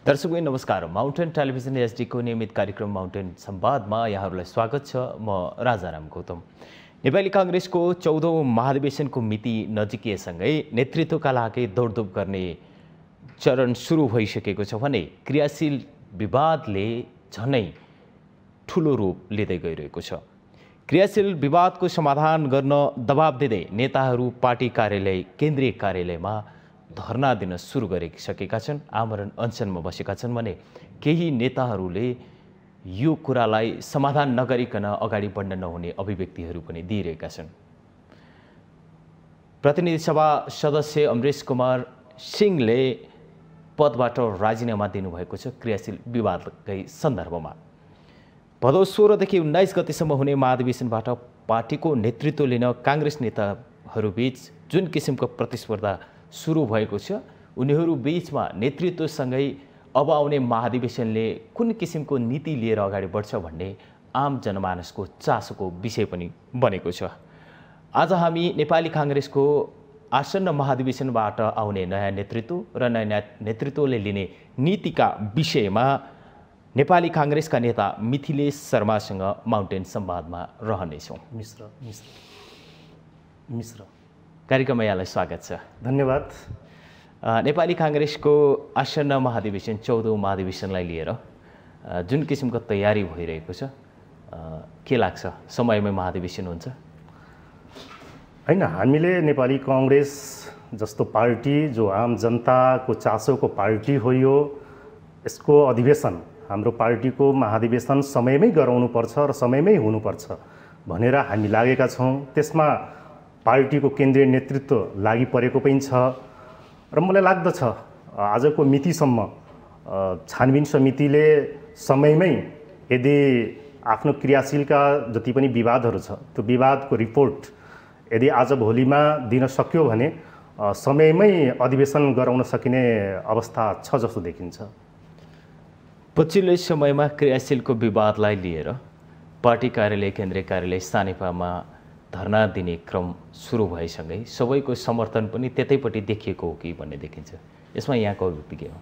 दर्शकबिन नमस्कार। Mountain television एचडीको नियमित कार्यक्रम माउन्टेन संवादमा यहाँहरूलाई स्वागत छ। म राजाराम गौतम। नेपाली कांग्रेसको 14औं महाधिवेशनको मिति नजिकिएसँगै नेतृत्वका लागि दौडधुप गर्ने चरण सुरु भइसकेको छ भने क्रियाशील विवादले झनै ठूलो रूप लिँदै गइरहेको छ। क्रियाशील विवादको समाधान गर्न दबाब दिँदै नेताहरू पार्टी कार्यालय केन्द्रीय कार्यालयमा धरना दिन सुरु गरिसकेका छन्, आमरण अनसनमा बसेका छन् भने केही नेताहरूले यो कुरालाई समाधान नगरिकन अगाडि बढ्न नहुने अभिव्यक्तिहरू पनि दिइरहेका छन्। प्रतिनिधि सभा सदस्य अमरेश कुमार सिंहले पदबाट राजीनामा दिनुभएको छ क्रियाशील विवादकै सन्दर्भमा। भदौ 16 देखि 19 गतेसम्म हुने महाधिवेशनबाट पार्टीको नेतृत्व लिन कांग्रेस नेताहरूबीच जुन किसिमको प्रतिस्पर्धा सुरु भएको छ, उनीहरू बीचमा नेतृत्वसँगै अब आउने महाधिवेशनले कुन किसिमको नीति लिएर अगाडि बढ्छ भन्ने आम जनमानसको चासोको विषय पनि बनेको छ। आज हामी नेपाली कांग्रेसको आसन्न महाधिवेशनबाट आउने नयाँ नेतृत्व र नयाँ नेतृत्वले लिने नीतिका विषयमा नेपाली कांग्रेसका नेता मिथिलेश शर्मासँग माउन्टेन संवादमा रहनेछौँ। मिश्र कार्यक्रममा यहाँलाई स्वागत छ। धन्यवाद। नेपाली कांग्रेसको आसन्न महाधिवेशन 14औं महाधिवेशनलाई लिएर जुन किसिमको तयारी भइरहेको छ, के लाग्छ समयमै महाधिवेशन हुन्छ? हैन, हामीले नेपाली कांग्रेस जस्तो पार्टी जो आम जनताको चासोको पार्टी हो, यसको अधिवेशन हाम्रो पार्टीको महाधिवेशन समयमै गराउनुपर्छ र समयमै हुनुपर्छ भनेर हामी लागेका छौँ। त्यसमा पार्टीको केन्द्रीय नेतृत्व लागि परेको पनि छ र मलाई लाग्दछ आजको मितिसम्म छानबिन समितिले समयमै यदि आफ्नो क्रियाशीलका जति पनि विवादहरू छ त्यो विवादको रिपोर्ट यदि आज भोलिमा दिन सक्यो भने समयमै अधिवेशन गराउन सकिने अवस्था छ जस्तो देखिन्छ। पछिल्लो समयमा क्रियाशीलको विवादलाई लिएर पार्टी कार्यालय केन्द्रीय कार्यालय सानेपामा धरना दिने क्रम सुरु भएसँगै सबैको समर्थन पनि त्यतैपट्टि देखिएको हो कि भन्ने देखिन्छ। यसमा यहाँको अभिव्यक्ति के हो?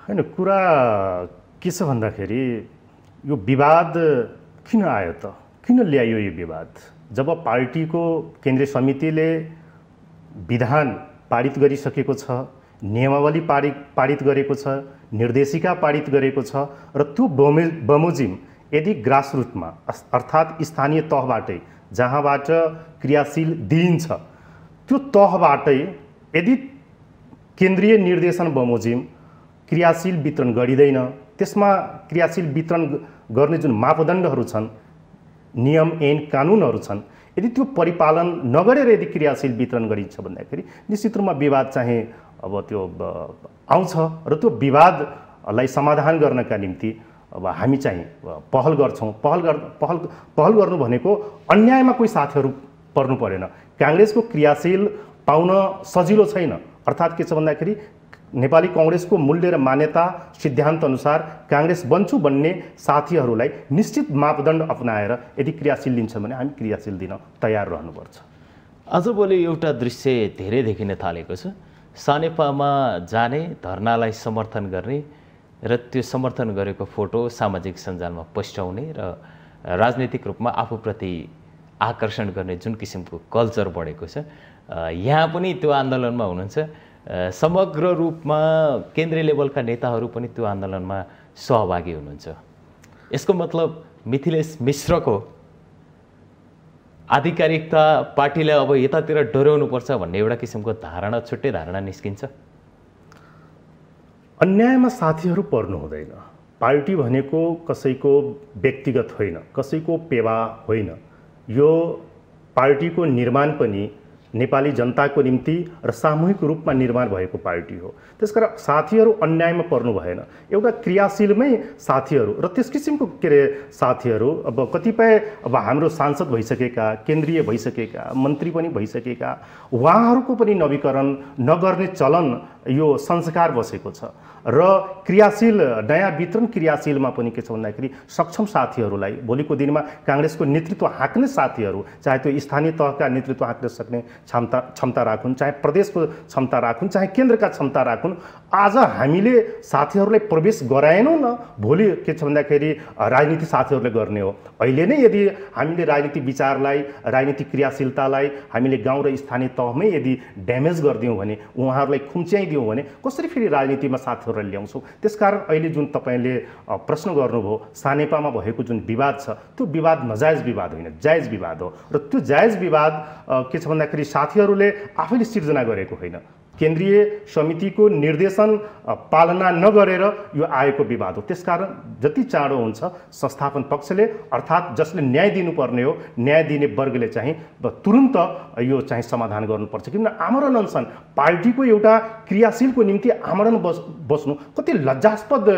हैन, कुरा के छ भन्दाखेरि यो विवाद किन आयो त, किन ल्यायो यो विवाद? जब पार्टीको केन्द्रीय समितिले विधान पारित गरिसकेको छ, नियमावली पारित गरेको छ, निर्देशिका पारित गरेको छ र त्यो बमोजिम यदि ग्रासरुटमा अर्थात् स्थानीय तहबाटै जहाँबाट क्रियाशील दिइन्छ त्यो तहबाटै यदि केन्द्रीय निर्देशन बमोजिम क्रियाशील वितरण गरिँदैन, त्यसमा क्रियाशील वितरण गर्ने जुन मापदण्डहरू छन्, नियम ऐन कानुनहरू छन्, यदि त्यो परिपालन नगरेर यदि क्रियाशील वितरण गरिन्छ भन्दाखेरि निश्चित रूपमा विवाद चाहिँ अब त्यो आउँछ र त्यो विवादलाई समाधान गर्नका निम्ति अब हामी चाहिँ पहल गर्छौँ। पहल गर्नु भनेको अन्यायमा कोही साथीहरू पर्नु परेन। कांग्रेसको क्रियाशील पाउन सजिलो छैन। अर्थात् के छ भन्दाखेरि नेपाली कांग्रेसको मूल्य र मान्यता सिद्धान्त अनुसार कांग्रेस बन्छु भन्ने साथीहरूलाई निश्चित मापदण्ड अपनाएर यदि क्रियाशील लिन्छ भने हामी क्रियाशील दिन तयार रहनुपर्छ। आजभोलि एउटा दृश्य धेरै देखिन थालेको छ। सानेपामा जाने, धरनालाई समर्थन गर्ने र त्यो समर्थन गरेको फोटो सामाजिक सञ्जालमा पोस्टाउने र राजनीतिक रूपमा आफूप्रति आकर्षण गर्ने जुन किसिमको कल्चर बढेको छ, यहाँ पनि त्यो आन्दोलनमा हुनुहुन्छ। समग्र रूपमा केन्द्रीय लेभलका नेताहरू पनि त्यो आन्दोलनमा सहभागी हुनुहुन्छ। यसको मतलब मिथिलेश मिश्रको आधिकारिकता पार्टीलाई अब यतातिर डोर्याउनुपर्छ भन्ने एउटा किसिमको धारणा, छुट्टै धारणा निस्किन्छ। अन्यायमा साथीहरू पर्नु हुँदैन। पार्टी भनेको कसैको व्यक्तिगत होइन, कसैको पेवा होइन। यो पार्टीको निर्माण पनि नेपाली जनताको निम्ति र सामूहिक रूपमा निर्माण भएको पार्टी हो। त्यसकारण साथीहरू अन्यायमा पर्नु भएन। एउटा क्रियाशीलमै साथीहरू र त्यस किसिमको के अरे साथीहरू अब कतिपय अब हाम्रो सांसद भइसकेका, केन्द्रीय भइसकेका, मन्त्री पनि भइसकेका, उहाँहरूको पनि नवीकरण नगर्ने चलन यो संस्कार बसेको छ र क्रियाशील नयाँ वितरण क्रियाशीलमा पनि के छ भन्दाखेरि सक्षम साथीहरूलाई भोलिको दिनमा कांग्रेसको नेतृत्व हाँक्ने साथीहरू, चाहे त्यो स्थानीय तहका नेतृत्व हाँक्न सक्ने क्षमता राखुन्, चाहे प्रदेशको क्षमता राखुन्, चाहे केन्द्रका क्षमता राखुन्, आज हामीले साथीहरूलाई प्रवेश गराएनौँ न, भोलि के छ भन्दाखेरि राजनीति साथीहरूले गर्ने हो। अहिले नै यदि हामीले राजनीतिक विचारलाई, राजनीतिक क्रियाशीलतालाई हामीले गाउँ र स्थानीय तहमै यदि ड्यामेज गरिदियौँ भने, उहाँहरूलाई खुम्च्याइदियौँ भने कसरी फेरि राजनीतिमा साथीहरूलाई ल्याउँछौँ? त्यसकारण अहिले जुन तपाईँले प्रश्न गर्नुभयो, सानेपामा भएको जुन विवाद छ, त्यो विवाद नजायज विवाद होइन, जायज विवाद हो। र त्यो जायज विवाद के छ भन्दाखेरि साथीहरूले आफैले सिर्जना गरेको होइन, केन्द्रीय समितिको निर्देशन पालना नगरेर यो आएको विवाद हो। त्यसकारण जति चाँडो हुन्छ संस्थापन पक्षले, अर्थात् जसले न्याय दिनुपर्ने हो, न्याय दिने वर्गले चाहिँ तुरन्त यो चाहिँ समाधान गर्नुपर्छ। किनभने आमरण अनसन पार्टीको एउटा क्रियाशीलको निम्ति आमरण बस्नु कति लज्जास्पद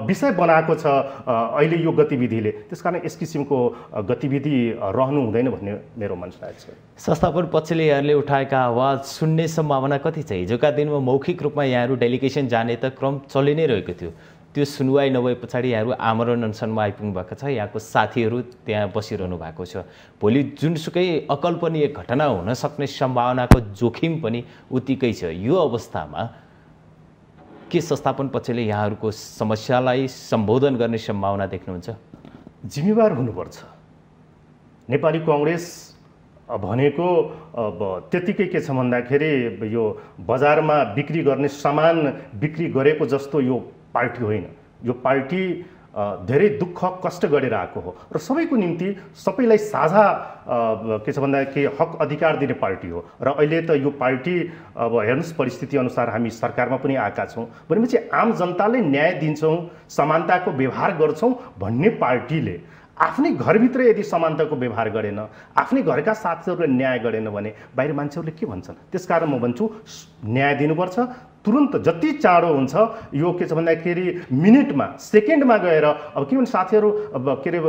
विषय बनाएको छ अहिले यो गतिविधिले। त्यसकारण यस किसिमको गतिविधि रहनु हुँदैन भन्ने मेरो मनसाय छ। संस्थापन पक्षले यहाँले उठाएका आवाज सुन्ने सम्भावना कति छ? हिजोका दिनमा मौखिक रूपमा यहाँहरू डेलिगेसन जाने त क्रम चलि नै रहेको थियो, त्यो सुनवाई नभए पछाडि यहाँहरू आमरण अनसनमा आइपुग्नु भएको छ, यहाँको साथीहरू त्यहाँ बसिरहनु भएको छ। भोलि जुनसुकै अकल्पनीय घटना हुन सक्ने सम्भावनाको जोखिम पनि उत्तिकै छ। यो अवस्थामा के संस्थापन पक्षले यहाँहरूको समस्यालाई सम्बोधन गर्ने सम्भावना देख्नुहुन्छ? जिम्मेवार हुनुपर्छ। नेपाली कांग्रेस भनेको त्यतिकै के छ भन्दाखेरि यो बजारमा बिक्री गर्ने सामान बिक्री गरेको जस्तो यो पार्टी होइन। यो पार्टी धेरै दुःख कष्ट गरेर आएको हो र सबैको निम्ति सबैलाई साझा के छ भन्दाखेरि हक अधिकार दिने पार्टी हो। र अहिले त यो पार्टी अब हेर्नुहोस् परिस्थिति अनुसार हामी सरकारमा पनि आएका छौँ भनेपछि आम जनताले न्याय दिन्छौँ, समानताको व्यवहार गर्छौँ भन्ने पार्टीले आफ्नै घरभित्र यदि समानताको व्यवहार गरेन, आफ्नै घरका साथीहरूले न्याय गरेन भने बाहिर मान्छेहरूले के भन्छन्? त्यसकारण म भन्छु न्याय दिनुपर्छ तुरन्त, जति चाँडो हुन्छ। यो के छ भन्दाखेरि मिनेटमा सेकेन्डमा गएर अब किनभने साथीहरू अब के अरे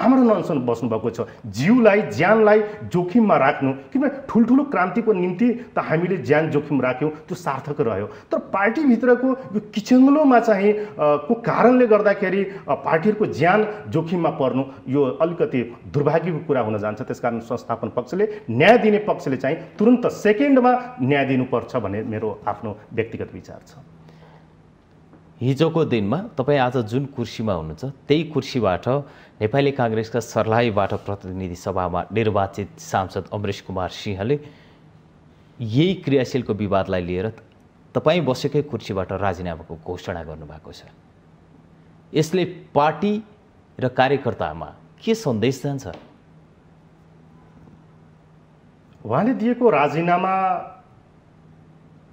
आमरण अनसन बस्नुभएको छ, जीवलाई ज्यानलाई जोखिममा राख्नु। किनभने ठुल्ठुलो क्रान्तिको निम्ति त हामीले ज्यान जोखिम राख्यौँ, त्यो सार्थक रह्यो। तर पार्टीभित्रको यो किचङ्गलोमा चाहिँ को कारणले गर्दाखेरि पार्टीहरूको ज्यान जोखिममा पर्नु यो अलिकति दुर्भाग्यको कुरा हुन जान्छ। त्यसकारण संस्थापन पक्षले, न्याय दिने पक्षले चाहिँ तुरन्त सेकेन्डमा न्याय दिनुपर्छ भन्ने मेरो आफ्नो व्यक्तिगत विचार छ। हिजोको दिनमा तपाईँ आज जुन कुर्सीमा हुनुहुन्छ त्यही कुर्सीबाट नेपाली काङ्ग्रेसका सर्लाहीबाट प्रतिनिधि सभामा निर्वाचित सांसद अमरेश कुमार सिंहले यही क्रियाशीलको विवादलाई लिएर तपाईँ बसेकै कुर्सीबाट राजीनामाको घोषणा गर्नुभएको छ। यसले पार्टी र कार्यकर्तामा के सन्देश जान्छ? उहाँले दिएको राजीनामा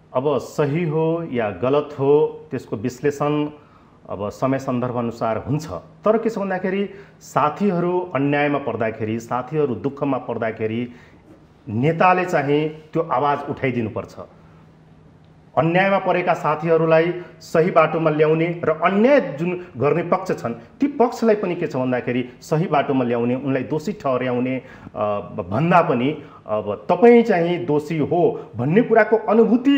अब सही हो या गलत हो त्यसको विश्लेषण अब समय सन्दर्भ अनुसार हुन्छ। तर के छ भन्दाखेरि साथीहरू अन्यायमा पर्दाखेरि, साथीहरू दुःखमा पर्दाखेरि नेताले चाहिँ त्यो आवाज उठाइदिनुपर्छ। अन्यायमा परेका साथीहरूलाई सही बाटोमा ल्याउने र अन्याय जुन गर्ने पक्ष छन् ती पक्षलाई पनि के छ भन्दाखेरि सही बाटोमा ल्याउने, उनलाई दोषी ठहर्याउने भन्दा पनि अब तपाईँ चाहिँ दोषी हो भन्ने कुराको अनुभूति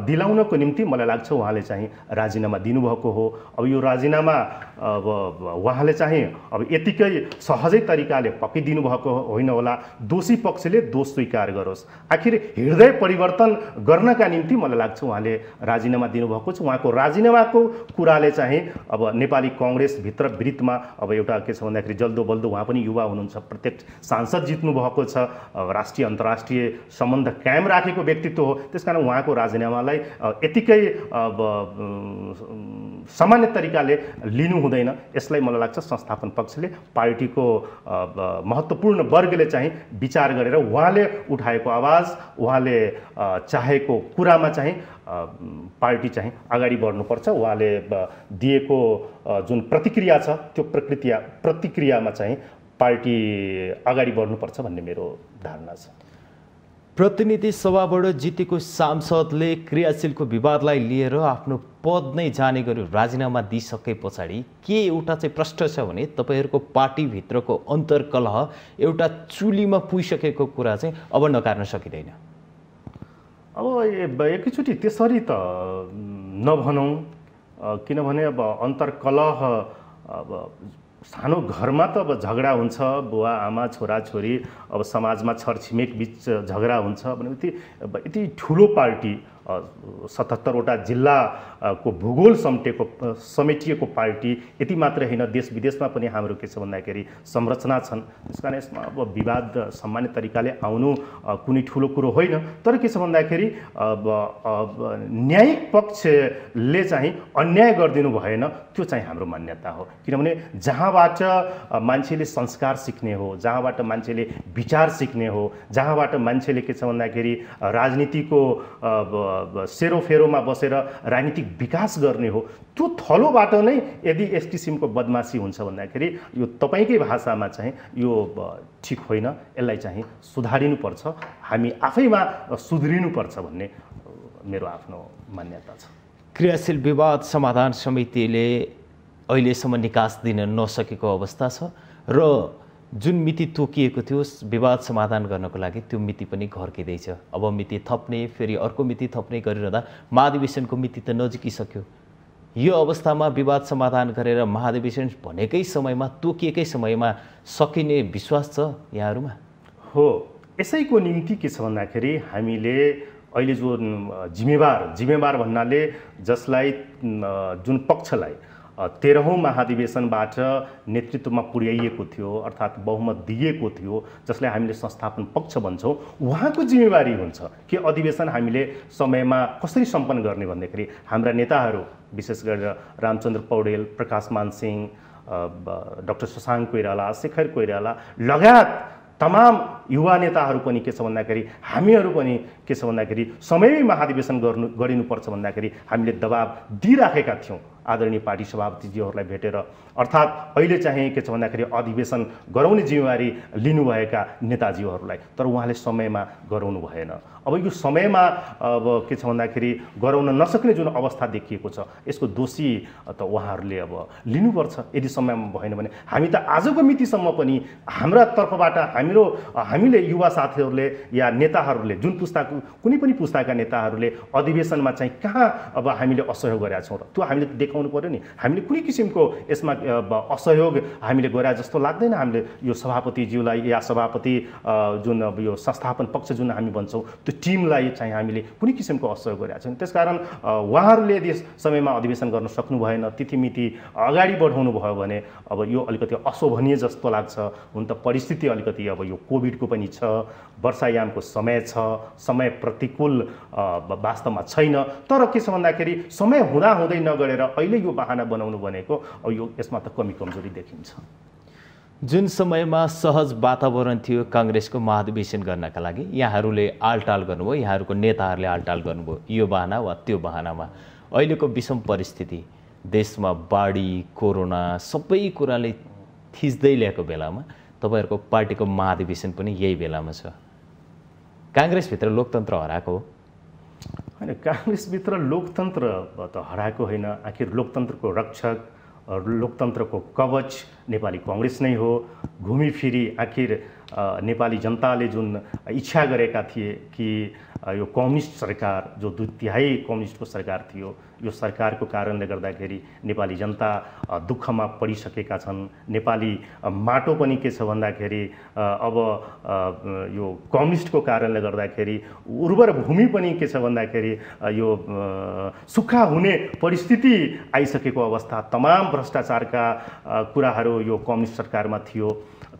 दिलाउनको निम्ति मलाई लाग्छ उहाँले चाहिँ राजीनामा दिनुभएको हो। अब यो राजीनामा अब उहाँले चाहिँ अब यतिकै सहजै तरिकाले पक्कै दिनुभएको होइन होला। दोषी पक्षले दोष स्वीकार गरोस्। आखिर हृदय परिवर्तन गर्नका निम्ति मलाई लाग्छ उहाँले राजीनामा दिनुभएको छ। उहाँको राजीनामाको कुराले चाहिँ अब नेपाली काङ्ग्रेसभित्र वृत्तमा अब एउटा के छ भन्दाखेरि जल्दो बल्दो, उहाँ पनि युवा हुनुहुन्छ, प्रत्यक्ष सांसद जित्नु भएको छ, राष्ट्रिय अन्तर्राष्ट्रिय सम्बन्ध कायम राखेको व्यक्तित्व हो। त्यसकारण उहाँको राजीनामालाई यतिकै अब सामान्य तरिकाले लिनु हुँदैन। यसलाई मलाई लाग्छ संस्थापन पक्षले, पार्टीको महत्त्वपूर्ण वर्गले चाहिँ विचार गरेर उहाँले उठाएको आवाज, उहाँले चाहेको कुरामा चाहिँ पार्टी चाहिँ अगाडि बढ्नुपर्छ। उहाँले दिएको जुन प्रतिक्रिया छ त्यो प्रतिक्रियामा चाहिँ पार्टी अगाडि बढ्नुपर्छ भन्ने मेरो धारणा छ। प्रतिनिधि सभाबाट जितेको सांसदले क्रियाशीलको विवादलाई लिएर आफ्नो पद नै जाने गरी राजीनामा दिइसके पछाडि के एउटा चाहिँ प्रश्न छ भने तपाईँहरूको पार्टीभित्रको अन्तर्कलह एउटा चुलीमा पुगिसकेको कुरा चाहिँ अब नकार्न सकिँदैन। अब एकैचोटि त्यसरी त नभनौँ, किनभने अब अन्तर्कलह अब सानो घरमा त अब झगडा हुन्छ, बुवा आमा छोराछोरी अब समाजमा छरछिमेक बिच झगडा हुन्छ भनेपछि यति ठुलो पार्टी 77वटा जिल्लाको भूगोल समेटिएको पार्टी यति मात्र होइन, देश विदेशमा पनि हाम्रो के छ भन्दाखेरि संरचना छन्। त्यसकारण यसमा अब विवाद सामान्य तरिकाले आउनु कुनै ठुलो कुरो होइन। तर के छ भन्दाखेरि न्यायिक पक्षले चाहिँ अन्याय गरिदिनु भएन, त्यो चाहिँ हाम्रो मान्यता हो। किनभने जहाँबाट मान्छेले संस्कार सिक्ने हो, जहाँबाट मान्छेले विचार सिक्ने हो, जहाँबाट मान्छेले के छ भन्दाखेरि राजनीतिको सेरोफेरोमा बसेर राजनीतिक विकास गर्ने हो, त्यो थलोबाट नै यदि यस किसिमको बदमासी हुन्छ भन्दाखेरि यो तपाईँकै भाषामा चाहिँ यो ठिक होइन, यसलाई चाहिँ सुधारिनुपर्छ, हामी आफैमा सुध्रिनुपर्छ भन्ने मेरो आफ्नो मान्यता छ। क्रियाशील विवाद समाधान समितिले अहिलेसम्म निकास दिन नसकेको अवस्था छ र जुन मिति तोकिएको थियो विवाद समाधान गर्नको लागि त्यो मिति पनि घर्किँदैछ। अब मिति थप्ने फेरि अर्को मिति थप्ने गरिरहँदा महाधिवेशनको मिति त नजिकिसक्यो। यो अवस्थामा विवाद समाधान गरेर महाधिवेशन भनेकै समयमा तोकिएकै समयमा सकिने विश्वास छ यहाँहरूमा? हो, यसैको निम्ति के छ भन्दाखेरि हामीले अहिले जो जिम्मेवार भन्नाले जसलाई जुन पक्षलाई 13औं महाधिवेशनबाट नेतृत्वमा पुर्याइएको थियो अर्थात् बहुमत दिएको थियो, जसलाई हामीले संस्थापन पक्ष भन्छौँ, उहाँको जिम्मेवारी हुन्छ कि अधिवेशन हामीले समयमा कसरी सम्पन्न गर्ने भन्दाखेरि हाम्रा नेताहरू विशेष गरेर रामचन्द्र पौडेल, प्रकाशमान सिंह, डाक्टर शशाङ्क कोइराला, शेखर कोइराला लगायत तमाम युवा नेताहरू पनि के छ भन्दाखेरि हामीहरू पनि के छ भन्दाखेरि समयमै महाधिवेशन गरिनुपर्छ भन्दाखेरि हामीले दबाब दिइराखेका थियौँ आदरणीय पार्टी सभापतिजीहरूलाई भेटेर। अर्थात् अहिले चाहिँ के छ भन्दाखेरि अधिवेशन गराउने जिम्मेवारी लिनुभएका नेताजीहरूलाई, तर उहाँले समयमा गराउनु भएन। अब यो समयमा अब के छ भन्दाखेरि गराउन नसक्ने जुन अवस्था देखिएको छ, यसको दोषी त उहाँहरूले अब लिनुपर्छ। यदि समयमा भएन भने हामी त आजको मितिसम्म पनि हाम्रा तर्फबाट हामीले युवा साथीहरूले या नेताहरूले जुन पुस्ताको कुनै पनि पुस्ताका नेताहरूले अधिवेशनमा चाहिँ कहाँ अब हामीले असहयोग गरेका छौँ र त्यो हामीले देखाउनु पर्यो नि। हामीले कुनै किसिमको यसमा असहयोग हामीले गरे जस्तो लाग्दैन। हामीले यो सभापतिज्यूलाई या सभापति जुन अब यो संस्थापन पक्ष जुन हामी भन्छौँ त्यो टिमलाई चाहिँ हामीले कुनै किसिमको असहयोग गरेका छौँ। त्यसकारण उहाँहरूले यदि समयमा अधिवेशन गर्न सक्नु भएन, तिथिमिति अगाडि बढाउनु भयो भने अब यो अलिकति अशोभनीय जस्तो लाग्छ। हुन त परिस्थिति अलिकति अब यो कोभिडको पनि छ, वर्षायामको समय छ, समय प्रतिकूल वास्तवमा छैन। तर के छ भन्दाखेरि समय हुँदै नगरेर अहिले यो बहाना बनाउनु भनेको अब यो यसमा त कमी कमजोरी देखिन्छ। जुन समयमा सहज वातावरण थियो काङ्ग्रेसको महाधिवेशन गर्नका लागि यहाँहरूले आलटाल गर्नुभयो, यहाँहरूको नेताहरूले आलटाल गर्नुभयो यो बहाना वा त्यो बहानामा। अहिलेको विषम परिस्थिति देशमा बाढी, कोरोना सबै कुराले थिच्दै ल्याएको बेलामा तपाईँहरूको पार्टीको महाधिवेशन पनि यही बेलामा छ। काङ्ग्रेसभित्र लोकतन्त्र हराएको हो? होइन, काङ्ग्रेसभित्र लोकतन्त्र त हराएको होइन। आखिर लोकतन्त्रको रक्षक, लोकतन्त्रको कवच नेपाली काङ्ग्रेस नै हो। घुमिफिरी आखिर नेपाली जनताले जुन इच्छा गरेका थिए कि यो कम्युनिस्ट सरकार जो 2/3 कम्युनिस्टको सरकार थियो, यो सरकारको कारणले गर्दाखेरि नेपाली जनता दुःखमा परिसकेका छन्। नेपाली माटो पनि के छ भन्दाखेरि अब यो कम्युनिस्टको कारणले गर्दाखेरि उर्वर भूमि पनि के छ भन्दाखेरि यो सुक्खा हुने परिस्थिति आइसकेको अवस्था, तमाम भ्रष्टाचारका कुराहरू यो कम्युनिस्ट सरकारमा थियो।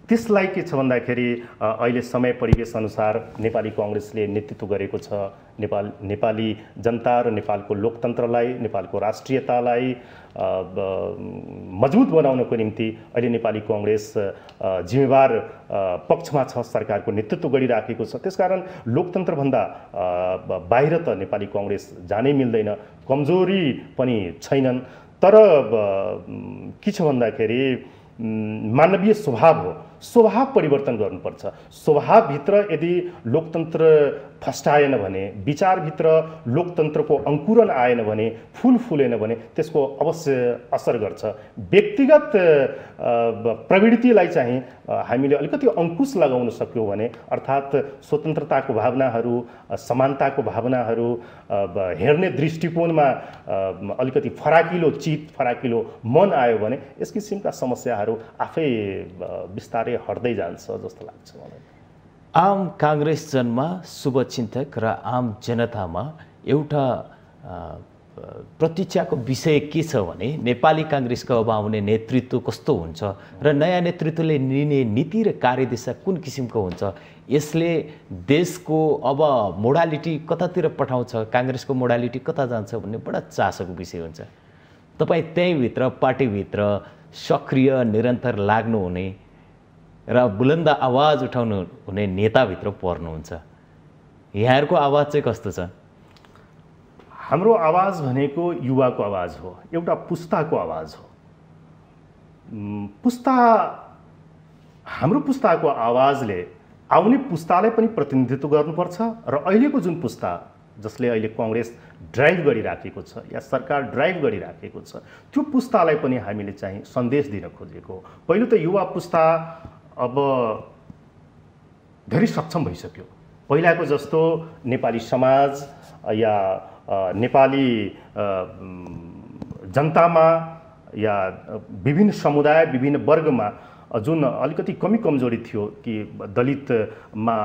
त्यसलाई के छ भन्दाखेरि अहिले समय परिवेश अनुसार नेपाली काङ्ग्रेसले नेतृत्व गरेको छ। नेपाली जनता र नेपालको लोकतन्त्रलाई, नेपालको राष्ट्रियतालाई मजबुत बनाउनको निम्ति अहिले नेपाली काङ्ग्रेस जिम्मेवार पक्षमा छ, सरकारको नेतृत्व गरिराखेको छ। त्यसकारण लोकतन्त्रभन्दा बाहिर त नेपाली काङ्ग्रेस जानै मिल्दैन, कमजोरी पनि छैनन्। तर के छ भन्दाखेरि मानवीय स्वभाव हो, स्वभाव परिवर्तन गर्नुपर्छ। स्वभावभित्र यदि लोकतन्त्र फस्टाएन भने, विचारभित्र लोकतन्त्रको अङ्कुरण आएन भने, फुल फुलेन भने त्यसको अवश्य असर गर्छ। व्यक्तिगत प्रवृत्तिलाई चाहिँ हामीले अलिकति अङ्कुश लगाउन सक्यौँ भने, अर्थात् स्वतन्त्रताको भावनाहरू, समानताको भावनाहरू, हेर्ने दृष्टिकोणमा अलिकति फराकिलो चित, फराकिलो मन आयो भने यस किसिमका समस्याहरू आफै बिस्तारै हट्दै जान्छ जस्तो लाग्छ मलाई। आम काङ्ग्रेसजनमा, शुभचिन्तक र आम जनतामा एउटा प्रतीक्षाको विषय के छ भने नेपाली काङ्ग्रेसको अब आउने नेतृत्व कस्तो हुन्छ र नयाँ नेतृत्वले लिने नीति र कार्यदिशा कुन किसिमको हुन्छ, यसले देशको अब मोडालिटी कतातिर पठाउँछ, काङ्ग्रेसको मोडालिटी कता जान्छ भन्ने बडा चासोको विषय हुन्छ। तपाईँ त्यहीँभित्र पार्टीभित्र सक्रिय निरन्तर लाग्नुहुने र बुलन्द आवाज उठाउनु हुने नेताभित्र पर्नुहुन्छ। यहाँहरूको आवाज चाहिँ कस्तो छ? हाम्रो आवाज भनेको युवाको आवाज हो, एउटा पुस्ताको आवाज हो। हाम्रो पुस्ताको आवाजले आउने पुस्तालाई पनि प्रतिनिधित्व गर्नुपर्छ र अहिलेको जुन पुस्ता जसले अहिले काङ्ग्रेस ड्राइभ गरिराखेको छ या सरकार ड्राइभ गरिराखेको छ त्यो पुस्तालाई पनि हामीले चाहिँ सन्देश दिन खोजेको। पहिलो त युवा पुस्ता अब धेरै सक्षम भइसक्यो। पहिलाको जस्तो नेपाली समाज या नेपाली जनतामा या विभिन्न समुदाय, विभिन्न वर्गमा जुन अलिकति कमी कमजोरी थियो कि दलितमा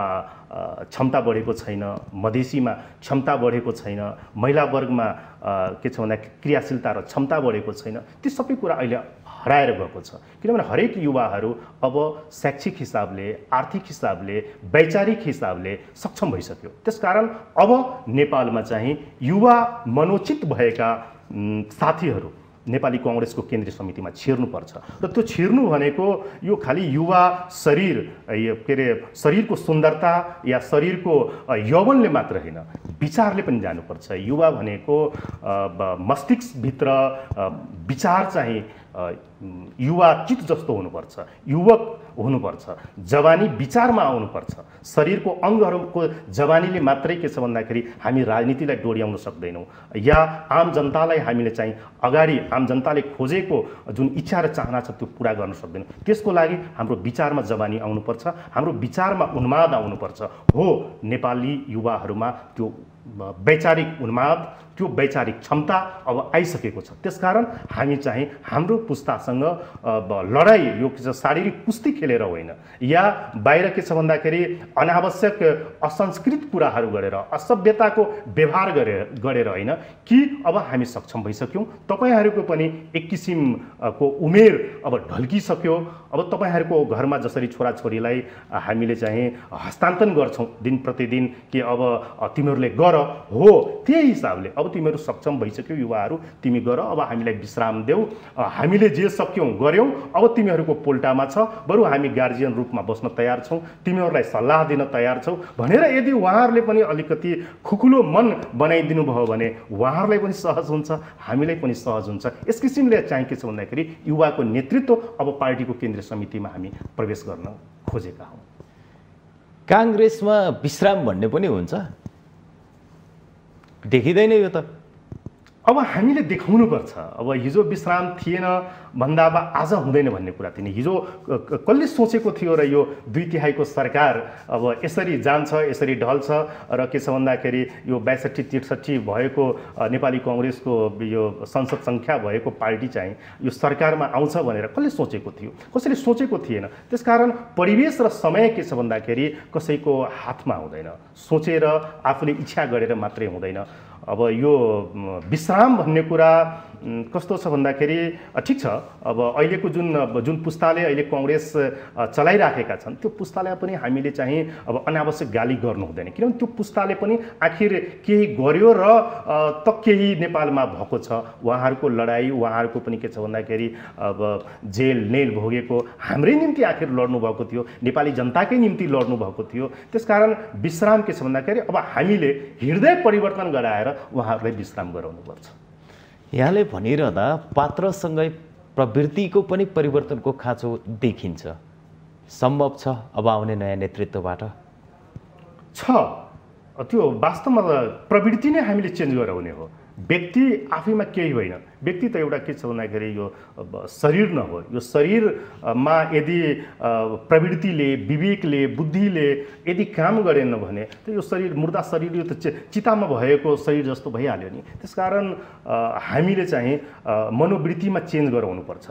क्षमता बढेको छैन, मधेसीमा क्षमता बढेको छैन, महिला वर्गमा के छ भन्दा क्रियाशीलता र क्षमता बढेको छैन, ती सबै कुरा अहिले हराएर गएको छ। किनभने हरेक युवाहरू अब शैक्षिक हिसाबले, आर्थिक हिसाबले, वैचारिक हिसाबले सक्षम भइसक्यो। त्यसकारण अब नेपालमा चाहिँ युवा मनोचित भएका साथीहरू नेपाली काङ्ग्रेसको केन्द्रीय समितिमा छिर्नुपर्छ र त्यो छिर्नु भनेको यो खालि युवा शरीर के अरे शरीरको सुन्दरता या शरीरको यौवनले मात्र होइन, विचारले पनि जानुपर्छ। युवा भनेको मस्तिष्कभित्र विचार चाहिँ युवा चित जस्तो हुनुपर्छ, युवक हुनुपर्छ, जवानी विचारमा आउनुपर्छ। शरीरको अङ्गहरूको जवानीले मात्रै के छ भन्दाखेरि हामी राजनीतिलाई डोर्याउन सक्दैनौँ या आम जनतालाई हामीले चाहिँ अगाडि आम जनताले खोजेको जुन इच्छा र चाहना छ त्यो पुरा गर्न सक्दैनौँ। त्यसको लागि हाम्रो विचारमा जवानी आउनुपर्छ, हाम्रो विचारमा उन्माद आउनुपर्छ। हो, नेपाली युवाहरूमा त्यो वैचारिक उन्माद, त्यो वैचारिक क्षमता अब आइसकेको छ। त्यसकारण हामी चाहिँ हाम्रो पुस्तासँग लडाइँ, यो के छ शारीरिक कुस्ती खेलेर होइन या बाहिर के छ भन्दाखेरि अनावश्यक असंस्कृत कुराहरू गरेर, असभ्यताको व्यवहार गरेर होइन कि अब हामी सक्षम भइसक्यौँ। तपाईँहरूको पनि एक किसिमको उमेर अब ढल्किसक्यो। अब तपाईँहरूको घरमा जसरी छोराछोरीलाई हामीले चाहिँ हस्तान्तरण गर्छौँ दिन प्रतिदिन कि अब तिमीहरूले गर, हो त्यही हिसाबले अब तिमीहरू सक्षम भइसक्यो, युवाहरू तिमी गर, अब हामीलाई विश्राम देऊ, हामीले जे सक्यौँ गर्यौँ, अब तिमीहरूको पोल्टामा छ, बरु हामी गार्जियन रूपमा बस्न तयार छौँ, तिमीहरूलाई सल्लाह दिन तयार छौँ भनेर यदि उहाँहरूले पनि अलिकति खुकुलो मन बनाइदिनु भयो भने उहाँहरूलाई पनि सहज हुन्छ, हामीलाई पनि सहज हुन्छ। यस किसिमले चाहिँ के छ भन्दाखेरि युवाको नेतृत्व अब पार्टीको केन्द्रीय समितिमा हामी प्रवेश गर्न खोजेका हौँ। काङ्ग्रेसमा विश्राम भन्ने पनि हुन्छ, देखिँदैन यो त? अब हामीले देखाउनुपर्छ। अब हिजो विश्राम थिएन भन्दा अब आज हुँदैन भन्ने कुरा थिएन। हिजो कसले सोचेको थियो र यो 2/3 सरकार अब यसरी जान्छ, यसरी ढल्छ र के छ भन्दाखेरि यो 62-63 भएको नेपाली काङ्ग्रेसको यो संसद सङ्ख्या भएको पार्टी चाहिँ यो सरकारमा आउँछ भनेर कसले सोचेको थियो? कसैले सोचेको थिएन। त्यसकारण परिवेश र समय के छ भन्दाखेरि कसैको हातमा हुँदैन, सोचेर आफूले इच्छा गरेर मात्रै हुँदैन। अब यो विश्राम भन्ने कुरा कस्तो छ भन्दाखेरि ठिक छ, अब अहिलेको जुन पुस्ताले अहिले काङ्ग्रेस चलाइराखेका छन् त्यो पुस्तालाई पनि हामीले चाहिँ अब अनावश्यक गाली गर्नु हुँदैन। किनभने त्यो पुस्ताले पनि आखिर केही गर्यो र त केही नेपालमा भएको छ। उहाँहरूको लडाइँ, उहाँहरूको पनि के छ भन्दाखेरि अब जेल नेल भोगेको हाम्रै निम्ति आखिर लड्नु भएको थियो, नेपाली जनताकै निम्ति लड्नु भएको थियो। त्यसकारण विश्राम के छ भन्दाखेरि अब हामीले हृदय परिवर्तन गराएर उहाँहरूलाई विश्राम गराउनुपर्छ। यहाँले भनिरहँदा पात्रसँगै प्रवृत्तिको पनि परिवर्तनको खाँचो देखिन्छ। सम्भव छ अब आउने नयाँ नेतृत्वबाट? छ, त्यो वास्तवमा प्रवृत्ति नै हामीले चेन्ज गराउने हो। व्यक्ति आफैमा केही होइन, व्यक्ति त एउटा के छ भन्दाखेरि यो शरीर न हो। यो शरीरमा यदि प्रवृत्तिले, विवेकले, बुद्धिले यदि काम गरेन भने त यो शरीर मुर्दा शरीर यो त चितामा भएको शरीर जस्तो भइहाल्यो नि। त्यसकारण हामीले चाहिँ मनोवृत्तिमा चेन्ज गराउनुपर्छ